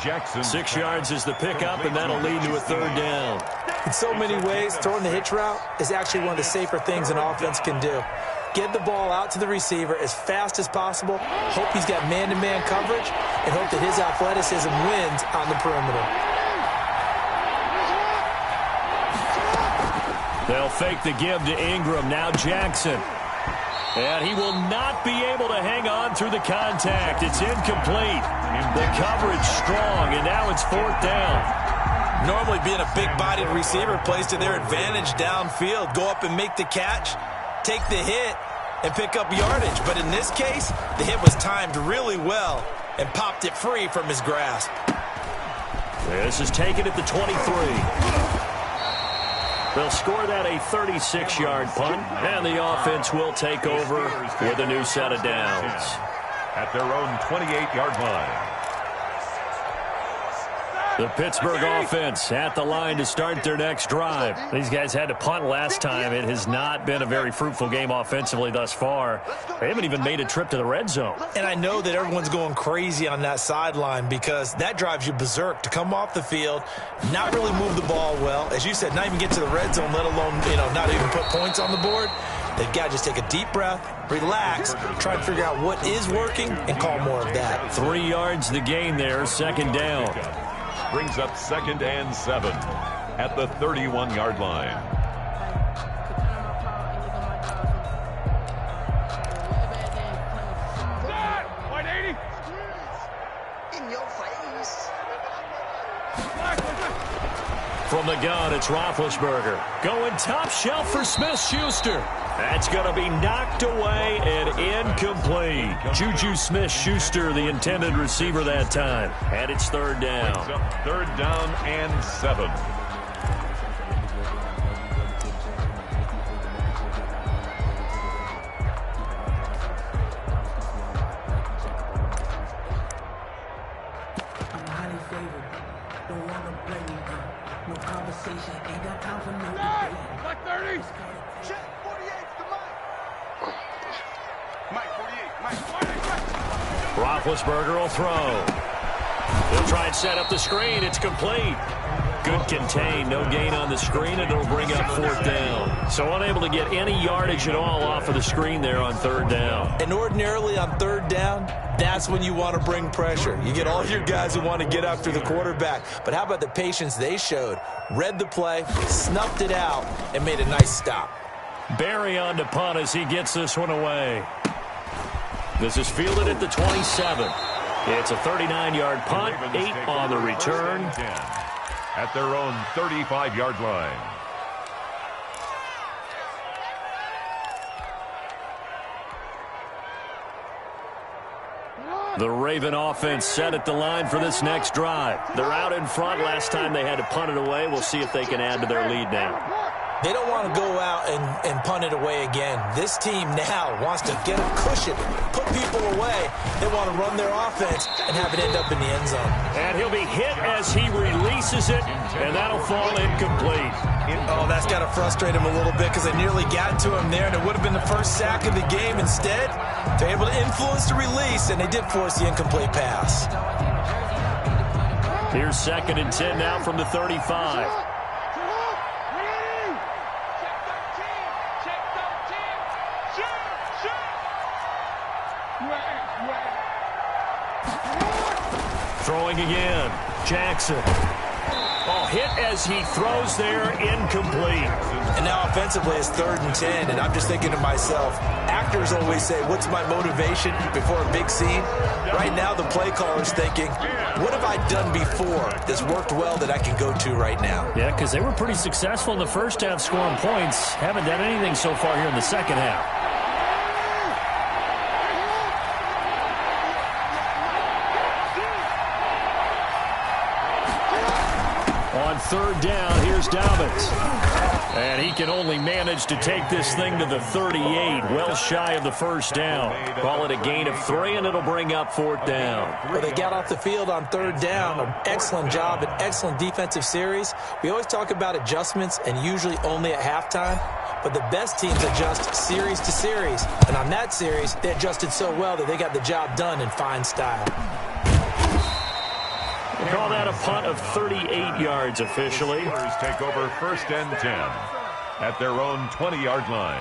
Jackson. 6 yards is the pickup, and that'll lead to a 3rd down. In so many ways, throwing the hitch route is actually one of the safer things an offense can do. Get the ball out to the receiver as fast as possible, hope he's got man-to-man coverage, and hope that his athleticism wins on the perimeter. They'll fake the give to Ingram. Now Jackson. And he will not be able to hang on through the contact. It's incomplete. The coverage strong, and now it's 4th down. Normally being a big-bodied receiver plays to their advantage downfield. Go up and make the catch, take the hit, and pick up yardage. But in this case, the hit was timed really well and popped it free from his grasp. This is taken at the 23. They'll score that a 36-yard punt, and the offense will take over with a new set of downs. At their own 28-yard line. The Pittsburgh offense at the line to start their next drive. These guys had to punt last time. It has not been a very fruitful game offensively thus far. They haven't even made a trip to the red zone. And I know that everyone's going crazy on that sideline because that drives you berserk to come off the field, not really move the ball well. As you said, not even get to the red zone, let alone, not even put points on the board. They've got to just take a deep breath, relax, try and figure out what is working, and call more of that. 3 yards the gain there, 2nd down. Brings up 2nd and 7 at the 31-yard line. In your face. From the gun, it's Roethlisberger. Going top shelf for Smith-Schuster. That's going to be knocked away and incomplete. Juju Smith-Schuster, the intended receiver that time. And it's third down. Third down and 7. Roethlisberger will throw. He'll try and set up the screen. It's complete. Good contain. No gain on the screen, and it'll bring up fourth down. So unable to get any yardage at all off of the screen there on third down. And ordinarily on third down, that's when you want to bring pressure. You get all your guys who want to get after the quarterback. But how about the patience they showed? Read the play, snuffed it out, and made a nice stop. Barry on to punt as he gets this one away. This is fielded at the 27. It's a 39-yard punt, 8 on the return. At their own 35-yard line. The Raven offense set at the line for this next drive. They're out in front. Last time they had to punt it away. We'll see if they can add to their lead now. They don't want to go out and punt it away again. This team now wants to get a cushion, put people away. They want to run their offense and have it end up in the end zone. And he'll be hit as he releases it, and that'll fall incomplete. Oh, that's got to frustrate him a little bit because they nearly got to him there, and it would have been the first sack of the game. Instead, they're able to influence the release, and they did force the incomplete pass. Here's 2nd and 10 now from the 35. Throwing again. Jackson. Oh, hit as he throws there, incomplete. And now offensively it's 3rd and 10, and I'm just thinking to myself, actors always say, what's my motivation before a big scene? Right now the play caller's thinking, what have I done before that's worked well that I can go to right now? Yeah, because they were pretty successful in the first half scoring points. Haven't done anything so far here in the second half. On third down, here's Dobbins. And he can only manage to take this thing to the 38, well shy of the first down. Call it a gain of 3, and it'll bring up fourth down. Well, they got off the field on third down. An excellent job, an excellent defensive series. We always talk about adjustments, and usually only at halftime. But the best teams adjust series to series. And on that series, they adjusted so well that they got the job done in fine style. Call that a punt of 38 yards officially. Steelers take over 1st and 10 at their own 20-yard line.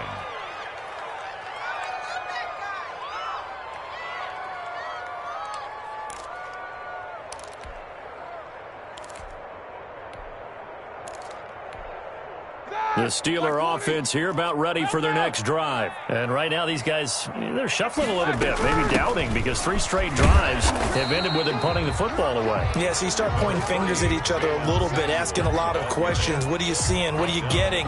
The Steeler offense here about ready for their next drive. And right now these guys, they're shuffling a little bit, maybe doubting, because 3 straight drives have ended with them punting the football away. Yeah, so you start pointing fingers at each other a little bit, asking a lot of questions. What are you seeing? What are you getting?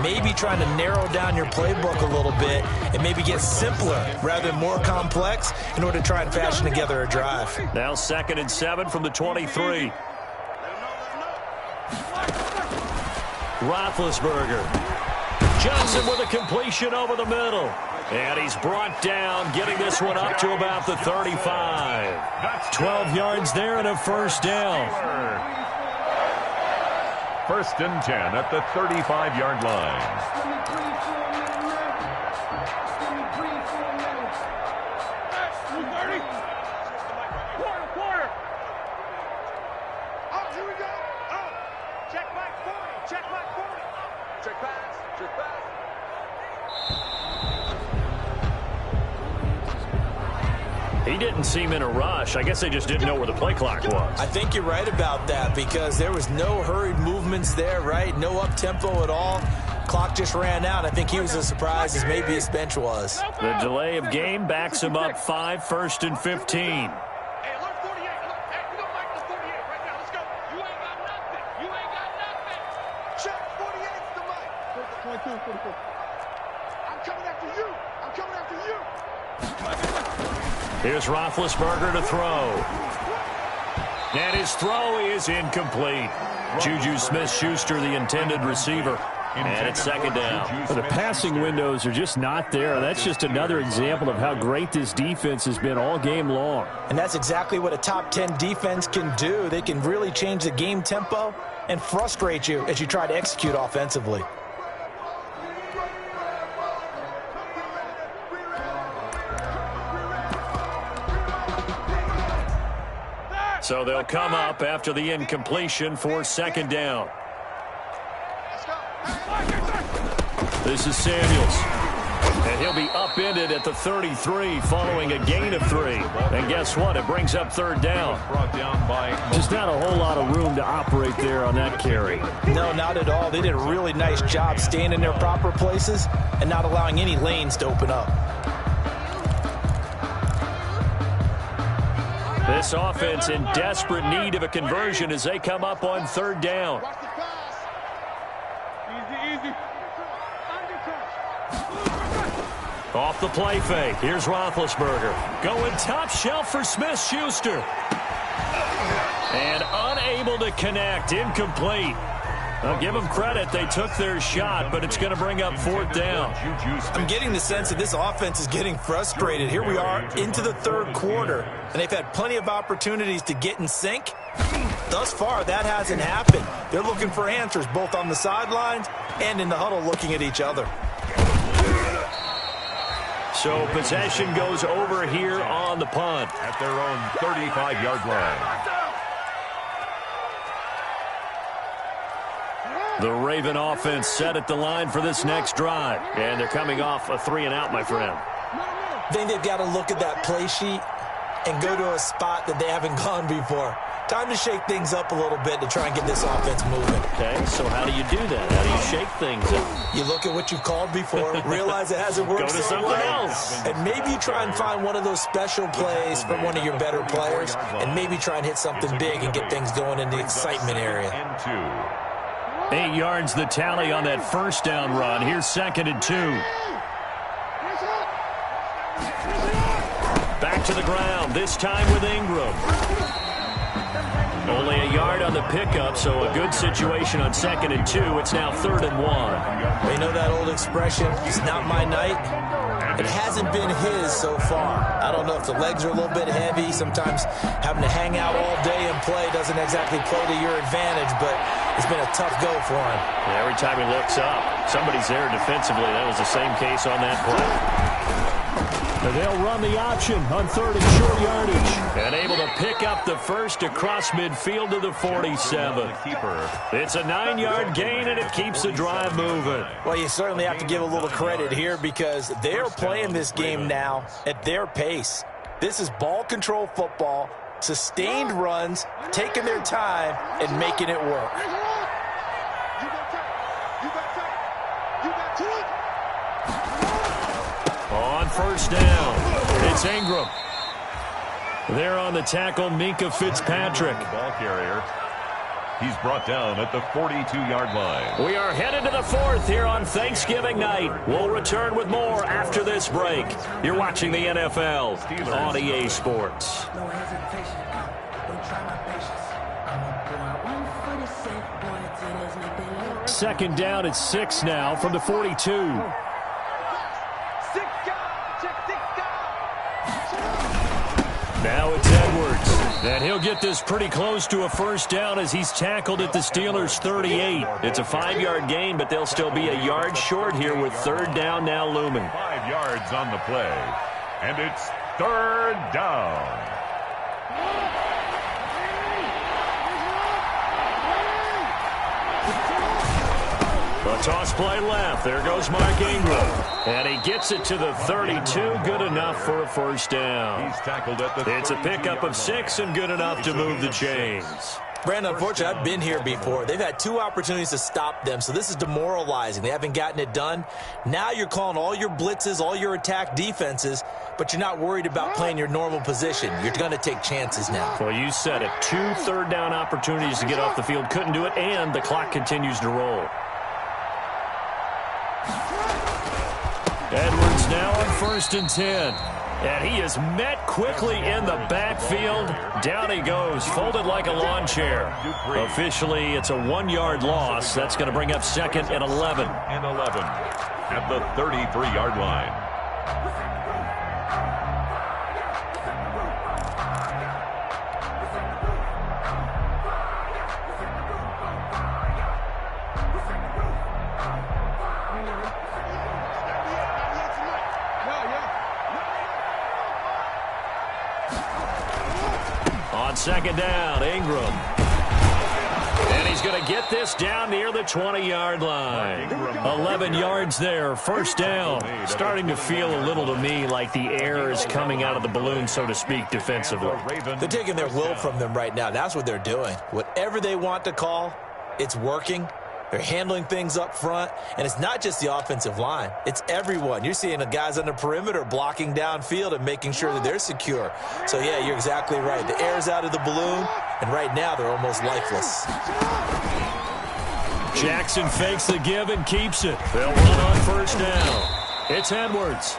Maybe trying to narrow down your playbook a little bit and maybe get simpler rather than more complex in order to try and fashion together a drive. Now 2nd and 7 from the 23. Roethlisberger. Johnson with a completion over the middle. And he's brought down, getting this one up to about the 35. 12 yards there and a first down. 1st and 10 at the 35-yard line. He didn't seem in a rush. I guess they just didn't know where the play clock was. I think you're right about that because there was no hurried movements there, right? No up-tempo at all. Clock just ran out. I think he was as surprised as maybe his bench was. The delay of game backs him up 5, 1st and 15. 22, 44. I'm coming after you. I'm coming after you. Here's Roethlisberger to throw. And his throw is incomplete. Juju Smith-Schuster, the intended receiver. And it's second down. The passing windows are just not there. That's just another example of how great this defense has been all game long. And that's exactly what a top 10 defense can do. They can really change the game tempo and frustrate you as you try to execute offensively. So they'll come up after the incompletion for second down. This is Samuels. And he'll be upended at the 33 following a gain of 3. And guess what? It brings up third down. Just not a whole lot of room to operate there on that carry. No, not at all. They did a really nice job staying in their proper places and not allowing any lanes to open up. This offense in desperate need of a conversion as they come up on third down. Watch the pass. Easy. Off the play fake. Here's Roethlisberger. Going top shelf for Smith-Schuster. And unable to connect. Incomplete. I'll give them credit. They took their shot, but it's going to bring up fourth down. I'm getting the sense that this offense is getting frustrated. Here we are into the third quarter, and they've had plenty of opportunities to get in sync. Thus far, that hasn't happened. They're looking for answers both on the sidelines and in the huddle looking at each other. So possession goes over here on the punt. At their own 35-yard line. The Raven offense set at the line for this next drive. And they're coming off a 3-and-out, my friend. I think they've got to look at that play sheet and go to a spot that they haven't gone before. Time to shake things up a little bit to try and get this offense moving. Okay, so how do you do that? How do you shake things up? You look at what you've called before, realize it hasn't worked. Go to something else. And maybe you try and find one of those special plays from one of your better players, and maybe try and hit something big and get things going in the excitement area. 8 yards the tally on that first down run. Here's second and 2. Back to the ground, this time with Ingram. Only a yard on the pickup, so a good situation on second and 2. It's now third and 1. You know that old expression, it's not my night? It hasn't been his so far. I don't know if the legs are a little bit heavy. Sometimes having to hang out all day and play doesn't exactly play to your advantage, but it's been a tough go for him. Yeah, every time he looks up, somebody's there defensively. That was the same case on that play. They'll run the option on third and short yardage. And able to pick up the first across midfield to the 47. It's a 9-yard gain, and it keeps the drive moving. Well, you certainly have to give a little credit here because they're playing this game now at their pace. This is ball control football, sustained runs, taking their time, and making it work. On first down, it's Ingram. There on the tackle, Minka Fitzpatrick. Ball carrier. He's brought down at the 42-yard line. We are headed to the fourth here on Thanksgiving night. We'll return with more after this break. You're watching the NFL on EA Sports. Second down at 6 now from the 42. Now it's Edwards. And he'll get this pretty close to a first down as he's tackled at the Steelers' 38. It's a 5-yard gain, but they'll still be a yard short here with third down now looming. 5 yards on the play. And it's third down. A toss play left. There goes Mark Ingram. And he gets it to the 32. Good enough for a first down. He's tackled at the It's a pickup of 6 and good enough to move the chains. Brandon, unfortunately, I've been here before. They've had 2 opportunities to stop them, so this is demoralizing. They haven't gotten it done. Now you're calling all your blitzes, all your attack defenses, but you're not worried about playing your normal position. You're going to take chances now. Well, you said it. 2 third down opportunities to get off the field. Couldn't do it, and the clock continues to roll. Edwards now on 1st and 10. And he is met quickly in the backfield. Down he goes, folded like a lawn chair. Officially, it's a 1-yard loss. That's going to bring up 2nd and 11. And 11 at the 33-yard line. On 2nd down, Ingram. And he's going to get this down near the 20-yard line. 11 yards there, 1st down. Starting to feel a little to me like the air is coming out of the balloon, so to speak, defensively. They're taking their will from them right now. That's what they're doing. Whatever they want to call, it's working. They're handling things up front, and it's not just the offensive line. It's everyone. You're seeing the guys on the perimeter blocking downfield and making sure that they're secure. So, yeah, you're exactly right. The air's out of the balloon, and right now they're almost lifeless. Jackson fakes the give and keeps it. They'll run on 1st down. It's Edwards.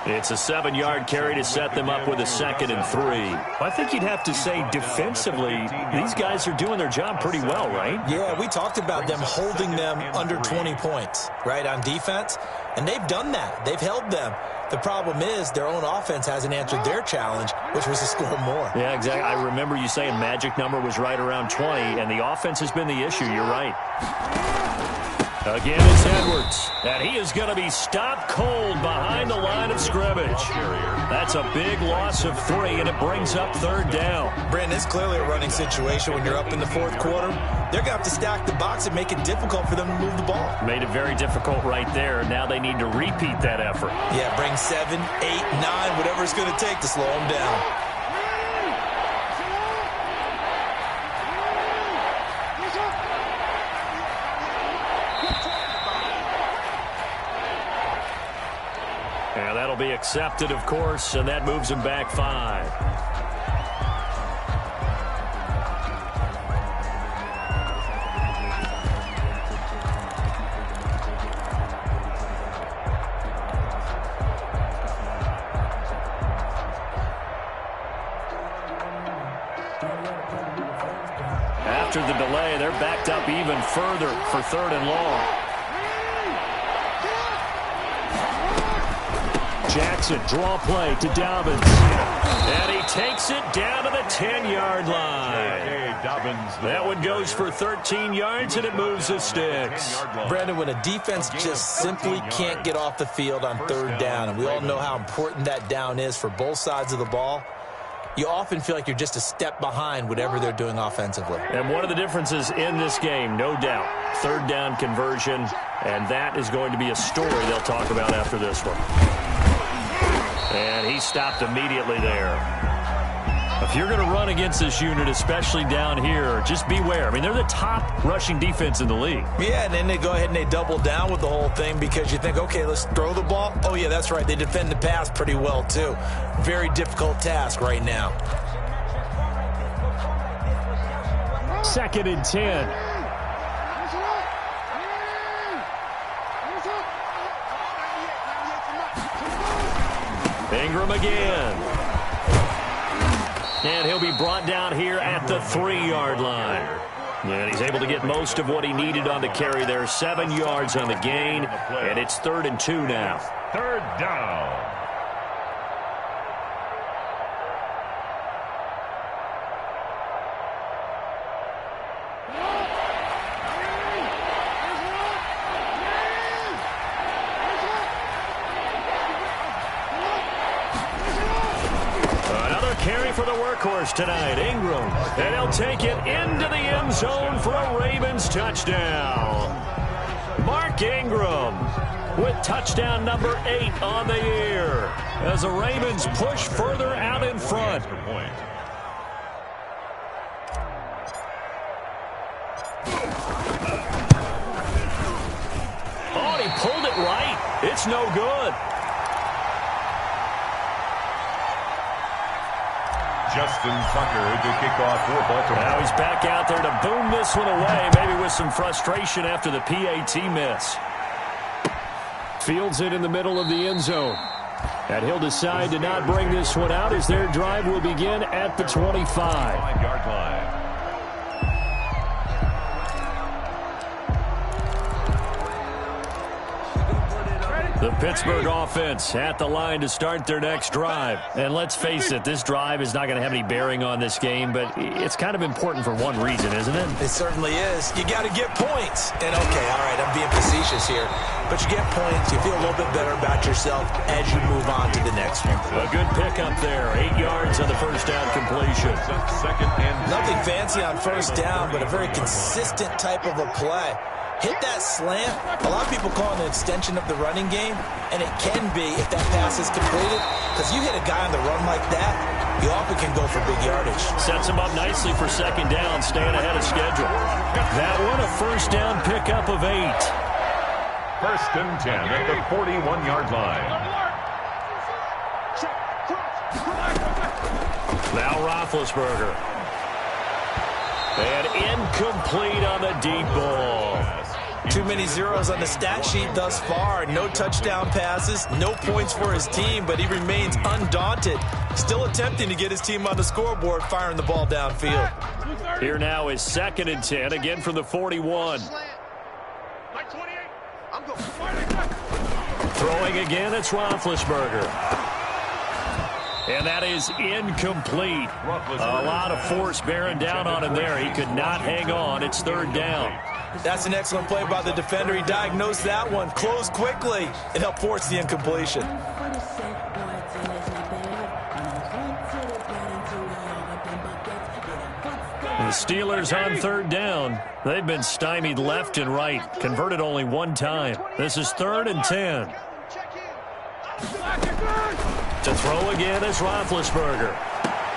It's a 7-yard carry to set them up with a 2nd and 3. I think you'd have to say defensively, these guys are doing their job pretty well, right? Yeah, we talked about them holding them under 20 points, right, on defense. And they've done that. They've held them. The problem is their own offense hasn't answered their challenge, which was to score more. Yeah, exactly. I remember you saying magic number was right around 20, and the offense has been the issue. You're right. Again, it's Edwards, and he is going to be stopped cold behind the line of scrimmage. That's a big loss of 3, and it brings up 3rd down. Brandon, it's clearly a running situation when you're up in the 4th quarter. They're going to have to stack the box and make it difficult for them to move the ball. Made it very difficult right there. Now they need to repeat that effort. Yeah, bring 7, 8, 9, whatever it's going to take to slow them down. And that'll be accepted, of course, and that moves him back 5. After the delay, they're backed up even further for 3rd and long. Jackson, draw play to Dobbins. And he takes it down to the 10-yard line. That one goes for 13 yards, and it moves the sticks. Brandon, when a defense just simply can't get off the field on 3rd down, and we all know how important that down is for both sides of the ball, you often feel like you're just a step behind whatever they're doing offensively. And one of the differences in this game, no doubt, 3rd down conversion, and that is going to be a story they'll talk about after this one. And he stopped immediately there. If you're going to run against this unit, especially down here, just beware. I mean, they're the top rushing defense in the league. Yeah, and then they go ahead and they double down with the whole thing because you think, okay, let's throw the ball. Oh, yeah, that's right. They defend the pass pretty well, too. Very difficult task right now. 2nd and 10. Ingram again. And he'll be brought down here at the 3-yard line. And he's able to get most of what he needed on the carry there. 7 yards on the gain. And it's 3rd and 2 now. 3rd down. Carry for the workhorse tonight, Ingram. And he'll take it into the end zone for a Ravens touchdown. Mark Ingram with touchdown number 8 on the year as the Ravens push further out in front. Oh, he pulled it right. It's no good. Justin Tucker to kick off for Baltimore. Now he's back out there to boom this one away, maybe with some frustration after the PAT miss. Fields it in the middle of the end zone. And he'll decide to not bring this one out as their drive will begin at the 25. 5-yard line. The Pittsburgh offense at the line to start their next drive. And let's face it, this drive is not going to have any bearing on this game, but it's kind of important for one reason, isn't it? It certainly is. You got to get points. And okay, all right, I'm being facetious here, but you get points, you feel a little bit better about yourself as you move on to the next one. A good pickup there, 8 yards on the first down completion. Second and Nothing fancy on first down, but a very consistent type of a play. Hit that slant. A lot of people call it an extension of the running game, and it can be if that pass is completed, because you hit a guy on the run like that, you often can go for big yardage. Sets him up nicely for second down, staying ahead of schedule. That one, a first down pickup of 8. First and 10 at the 41-yard line. Now Roethlisberger. And incomplete on the deep ball. Too many zeros on the stat sheet thus far. No touchdown passes, no points for his team, but he remains undaunted. Still attempting to get his team on the scoreboard, firing the ball downfield. Here now is second and 10, again from the 41. Throwing again, it's Roethlisberger. And that is incomplete. A lot of force bearing down on him there. He could not hang on. It's third down. That's an excellent play by the defender. He diagnosed that one, closed quickly, and helped force the incompletion. The Steelers on third down. They've been stymied left and right. Converted only one time. This is third and 10. To throw again is Roethlisberger.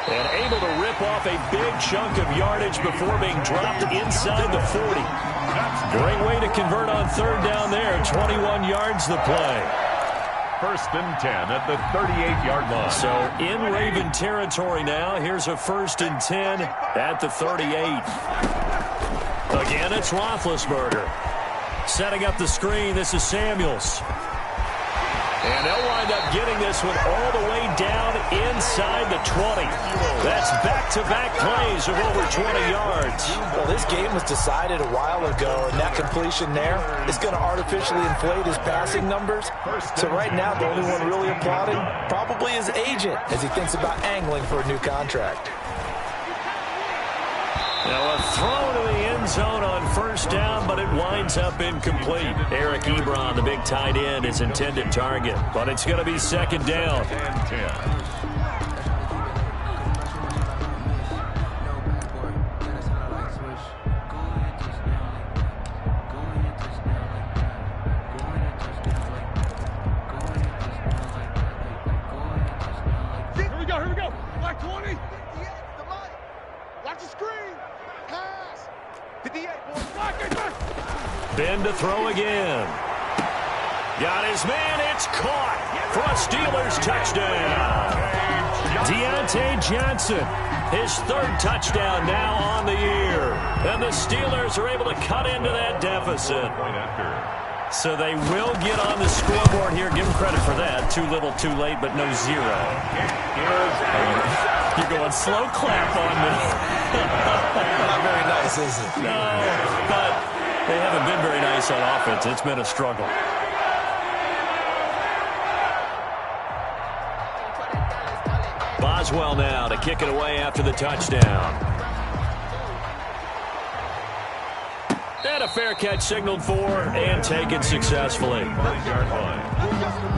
And able to rip off a big chunk of yardage before being dropped inside the 40. Great way to convert on third down there. 21 yards the play. First and 10 at the 38-yard line. So in Raven territory now. Here's a first and 10 at the 38. Again, it's Roethlisberger. Setting up the screen, this is Samuels. And they'll wind up getting this one all the way down inside the 20. That's back-to-back plays of over 20 yards. Well, this game was decided a while ago, and that completion there is going to artificially inflate his passing numbers. So right now, the only one really applauding probably his agent as he thinks about angling for a new contract. Now a throw to the end zone on first down, but it winds up incomplete. Eric Ebron, the big tight end, is intended target, but it's going to be second down. And 10. Here we go. Black 20. Watch the screen. Pass. 58, boys. Ben to throw again. Got his man. It's caught for a Steelers touchdown. Deontay Johnson, his third touchdown now on the year. And the Steelers are able to cut into that deficit. So they will get on the scoreboard here. Give them credit for that. Too little, too late, but no zero. You're going slow clap on me. Not very nice, is it? No, but they haven't been very nice on offense. It's been a struggle. Boswell now to kick it away after the touchdown. And a fair catch signaled for and taken successfully. 9-yard line.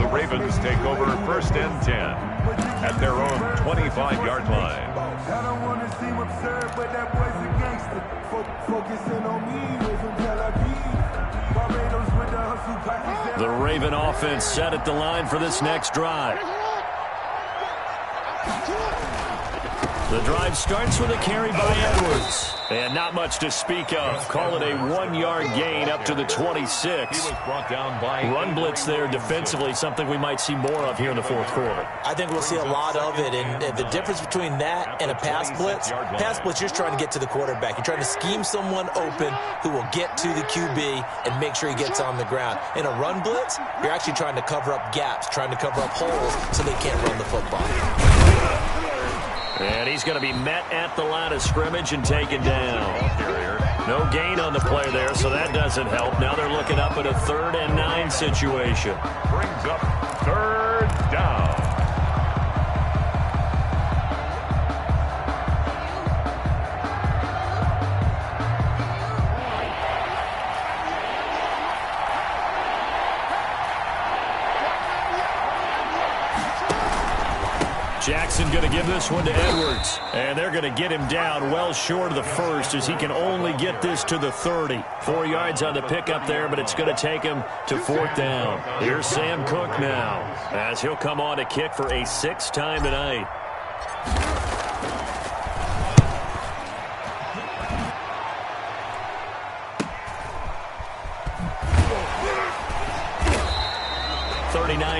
The Ravens take over first and 10 at their own 25-yard line. I don't want to seem absurd, but that boy's a gangster. Focusing on me, we're from Tel Aviv. Barbados with the hustle package. The Raven offense set at the line for this next drive. The drive starts with a carry by Edwards. And not much to speak of. Call it a 1-yard gain up to the 26. He was brought down by Run blitz there defensively, something we might see more of here in the fourth quarter. I think we'll see a lot of it. And the difference between that and a pass blitz, you're trying to get to the quarterback. You're trying to scheme someone open who will get to the QB and make sure he gets on the ground. In a run blitz, you're actually trying to cover up gaps, trying to cover up holes so they can't run the football. And he's going to be met at the line of scrimmage and taken down. No gain on the play there, so that doesn't help. Now they're looking up at a 3rd and 9 situation. Brings up 3rd down. Jackson going to give this one to Edwards. And they're going to get him down well short of the first as he can only get this to the 30. 4 yards on the pickup there, but it's going to take him to 4th down. Here's Sam Cook now as he'll come on to kick for a 6th time tonight.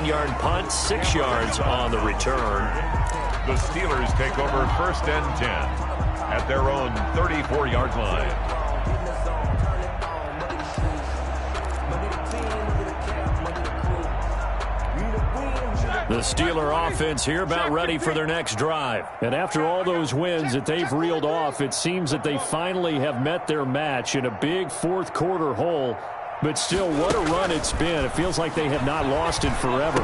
Yard punt, 6 yards on the return. The Steelers take over 1st and 10 at their own 34-yard line. The Steeler offense here about ready for their next drive. And after all those wins that they've reeled off, it seems that they finally have met their match in a big fourth quarter hole. But still, what a run it's been. It feels like they have not lost in forever.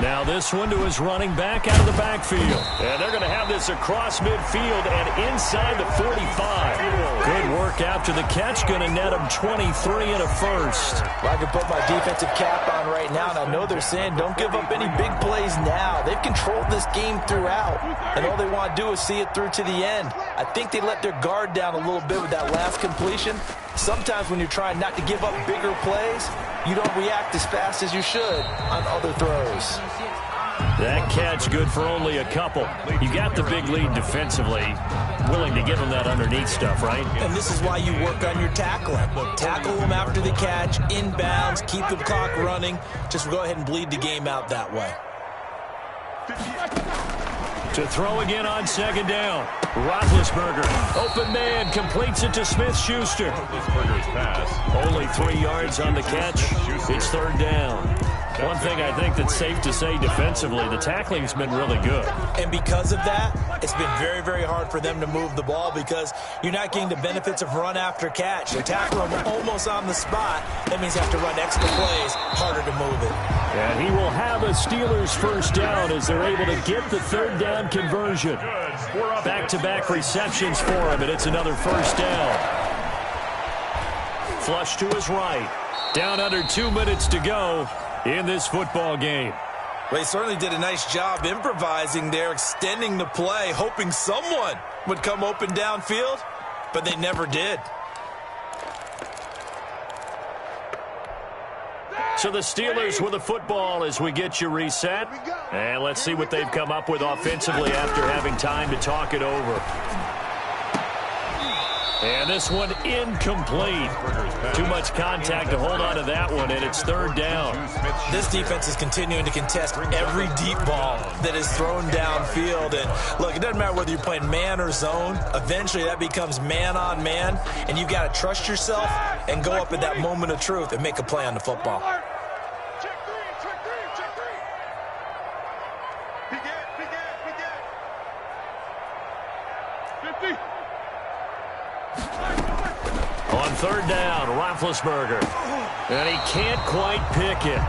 Now this one to his running back out of the backfield. And they're going to have this across midfield and inside the 45. Good work after the catch. Going to net him 23 and a first. Well, I can put my defensive cap on right now, and I know they're saying don't give up any big plays now. They've controlled this game throughout, and all they want to do is see it through to the end. I think they let their guard down a little bit with that last completion. Sometimes when you're trying not to give up bigger plays, you don't react as fast as you should on other throws. That catch good for only a couple. You got the big lead defensively. Willing to give them that underneath stuff, right? And this is why you work on your tackling. Tackle them after the catch, inbounds, keep the clock running. Just go ahead and bleed the game out that way. To throw again on 2nd down. Roethlisberger, open man, completes it to Smith-Schuster. Roethlisberger's pass. Only 3 yards on the catch. It's 3rd down. One thing I think that's safe to say defensively, the tackling's been really good. And because of that, it's been very, very hard for them to move the ball because you're not getting the benefits of run after catch. They tackle them almost on the spot. That means you have to run extra plays, harder to move it. And he will have a Steelers 1st down as they're able to get the 3rd down conversion. Back-to-back receptions for him, and it's another 1st down. Flush to his right. Down under 2 minutes to go in this football game. Well, he certainly did a nice job improvising there, extending the play, hoping someone would come open downfield, but they never did. So the Steelers with the football as we get you reset. And let's see what they've come up with offensively after having time to talk it over. And this one incomplete. Too much contact to hold on to that one, and it's 3rd down. This defense is continuing to contest every deep ball that is thrown downfield. And look, it doesn't matter whether you're playing man or zone. Eventually that becomes man on man, and you've got to trust yourself and go up at that moment of truth and make a play on the football. Check three. Big Ed. 50. On 3rd down, Roethlisberger. And he can't quite pick it.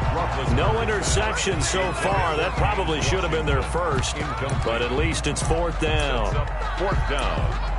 No interception so far. That probably should have been their first. But at least it's 4th down. 4th down.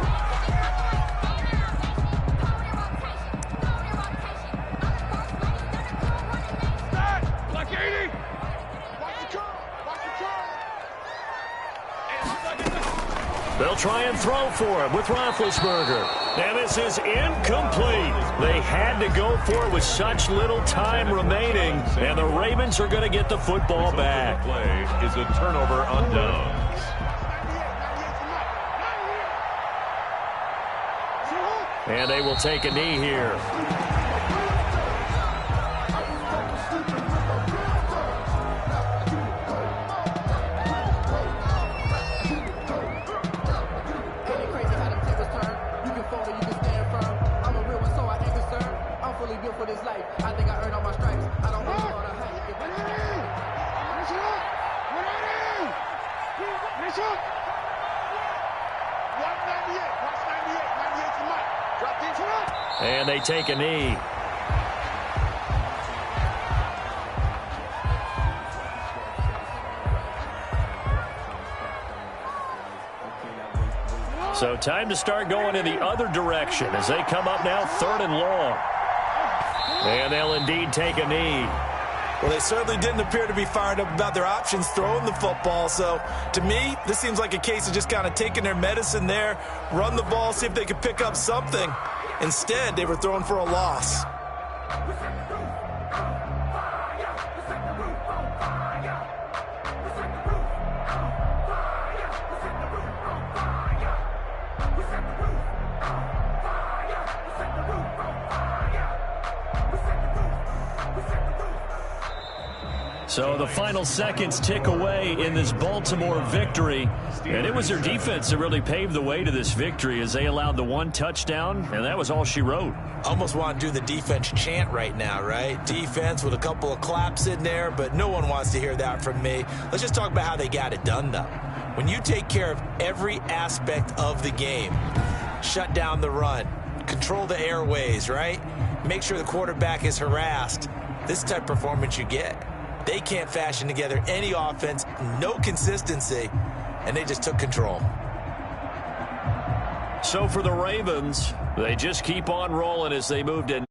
They'll try and throw for him with Roethlisberger. And this is incomplete. They had to go for it with such little time remaining. And the Ravens are going to get the football back. Play is a turnover on downs. And they will take a knee here. For this life, I think I earned all my stripes. I don't want to hate. Finish up. 198. Watch 98. 98 to Mike. Drop the front. And they take a knee. So time to start going in the other direction as they come up now 3rd and long. And they'll indeed take a knee. Well, they certainly didn't appear to be fired up about their options throwing the football. So, to me, this seems like a case of just kind of taking their medicine there, run the ball, see if they could pick up something. Instead, they were throwing for a loss. So the final seconds tick away in this Baltimore victory. And it was their defense that really paved the way to this victory as they allowed the 1 touchdown, and that was all she wrote. Almost want to do the defense chant right now, right? Defense with a couple of claps in there, but no one wants to hear that from me. Let's just talk about how they got it done, though. When you take care of every aspect of the game, shut down the run, control the airways, right? Make sure the quarterback is harassed. This type of performance you get. They can't fashion together any offense, no consistency, and they just took control. So for the Ravens, they just keep on rolling as they move to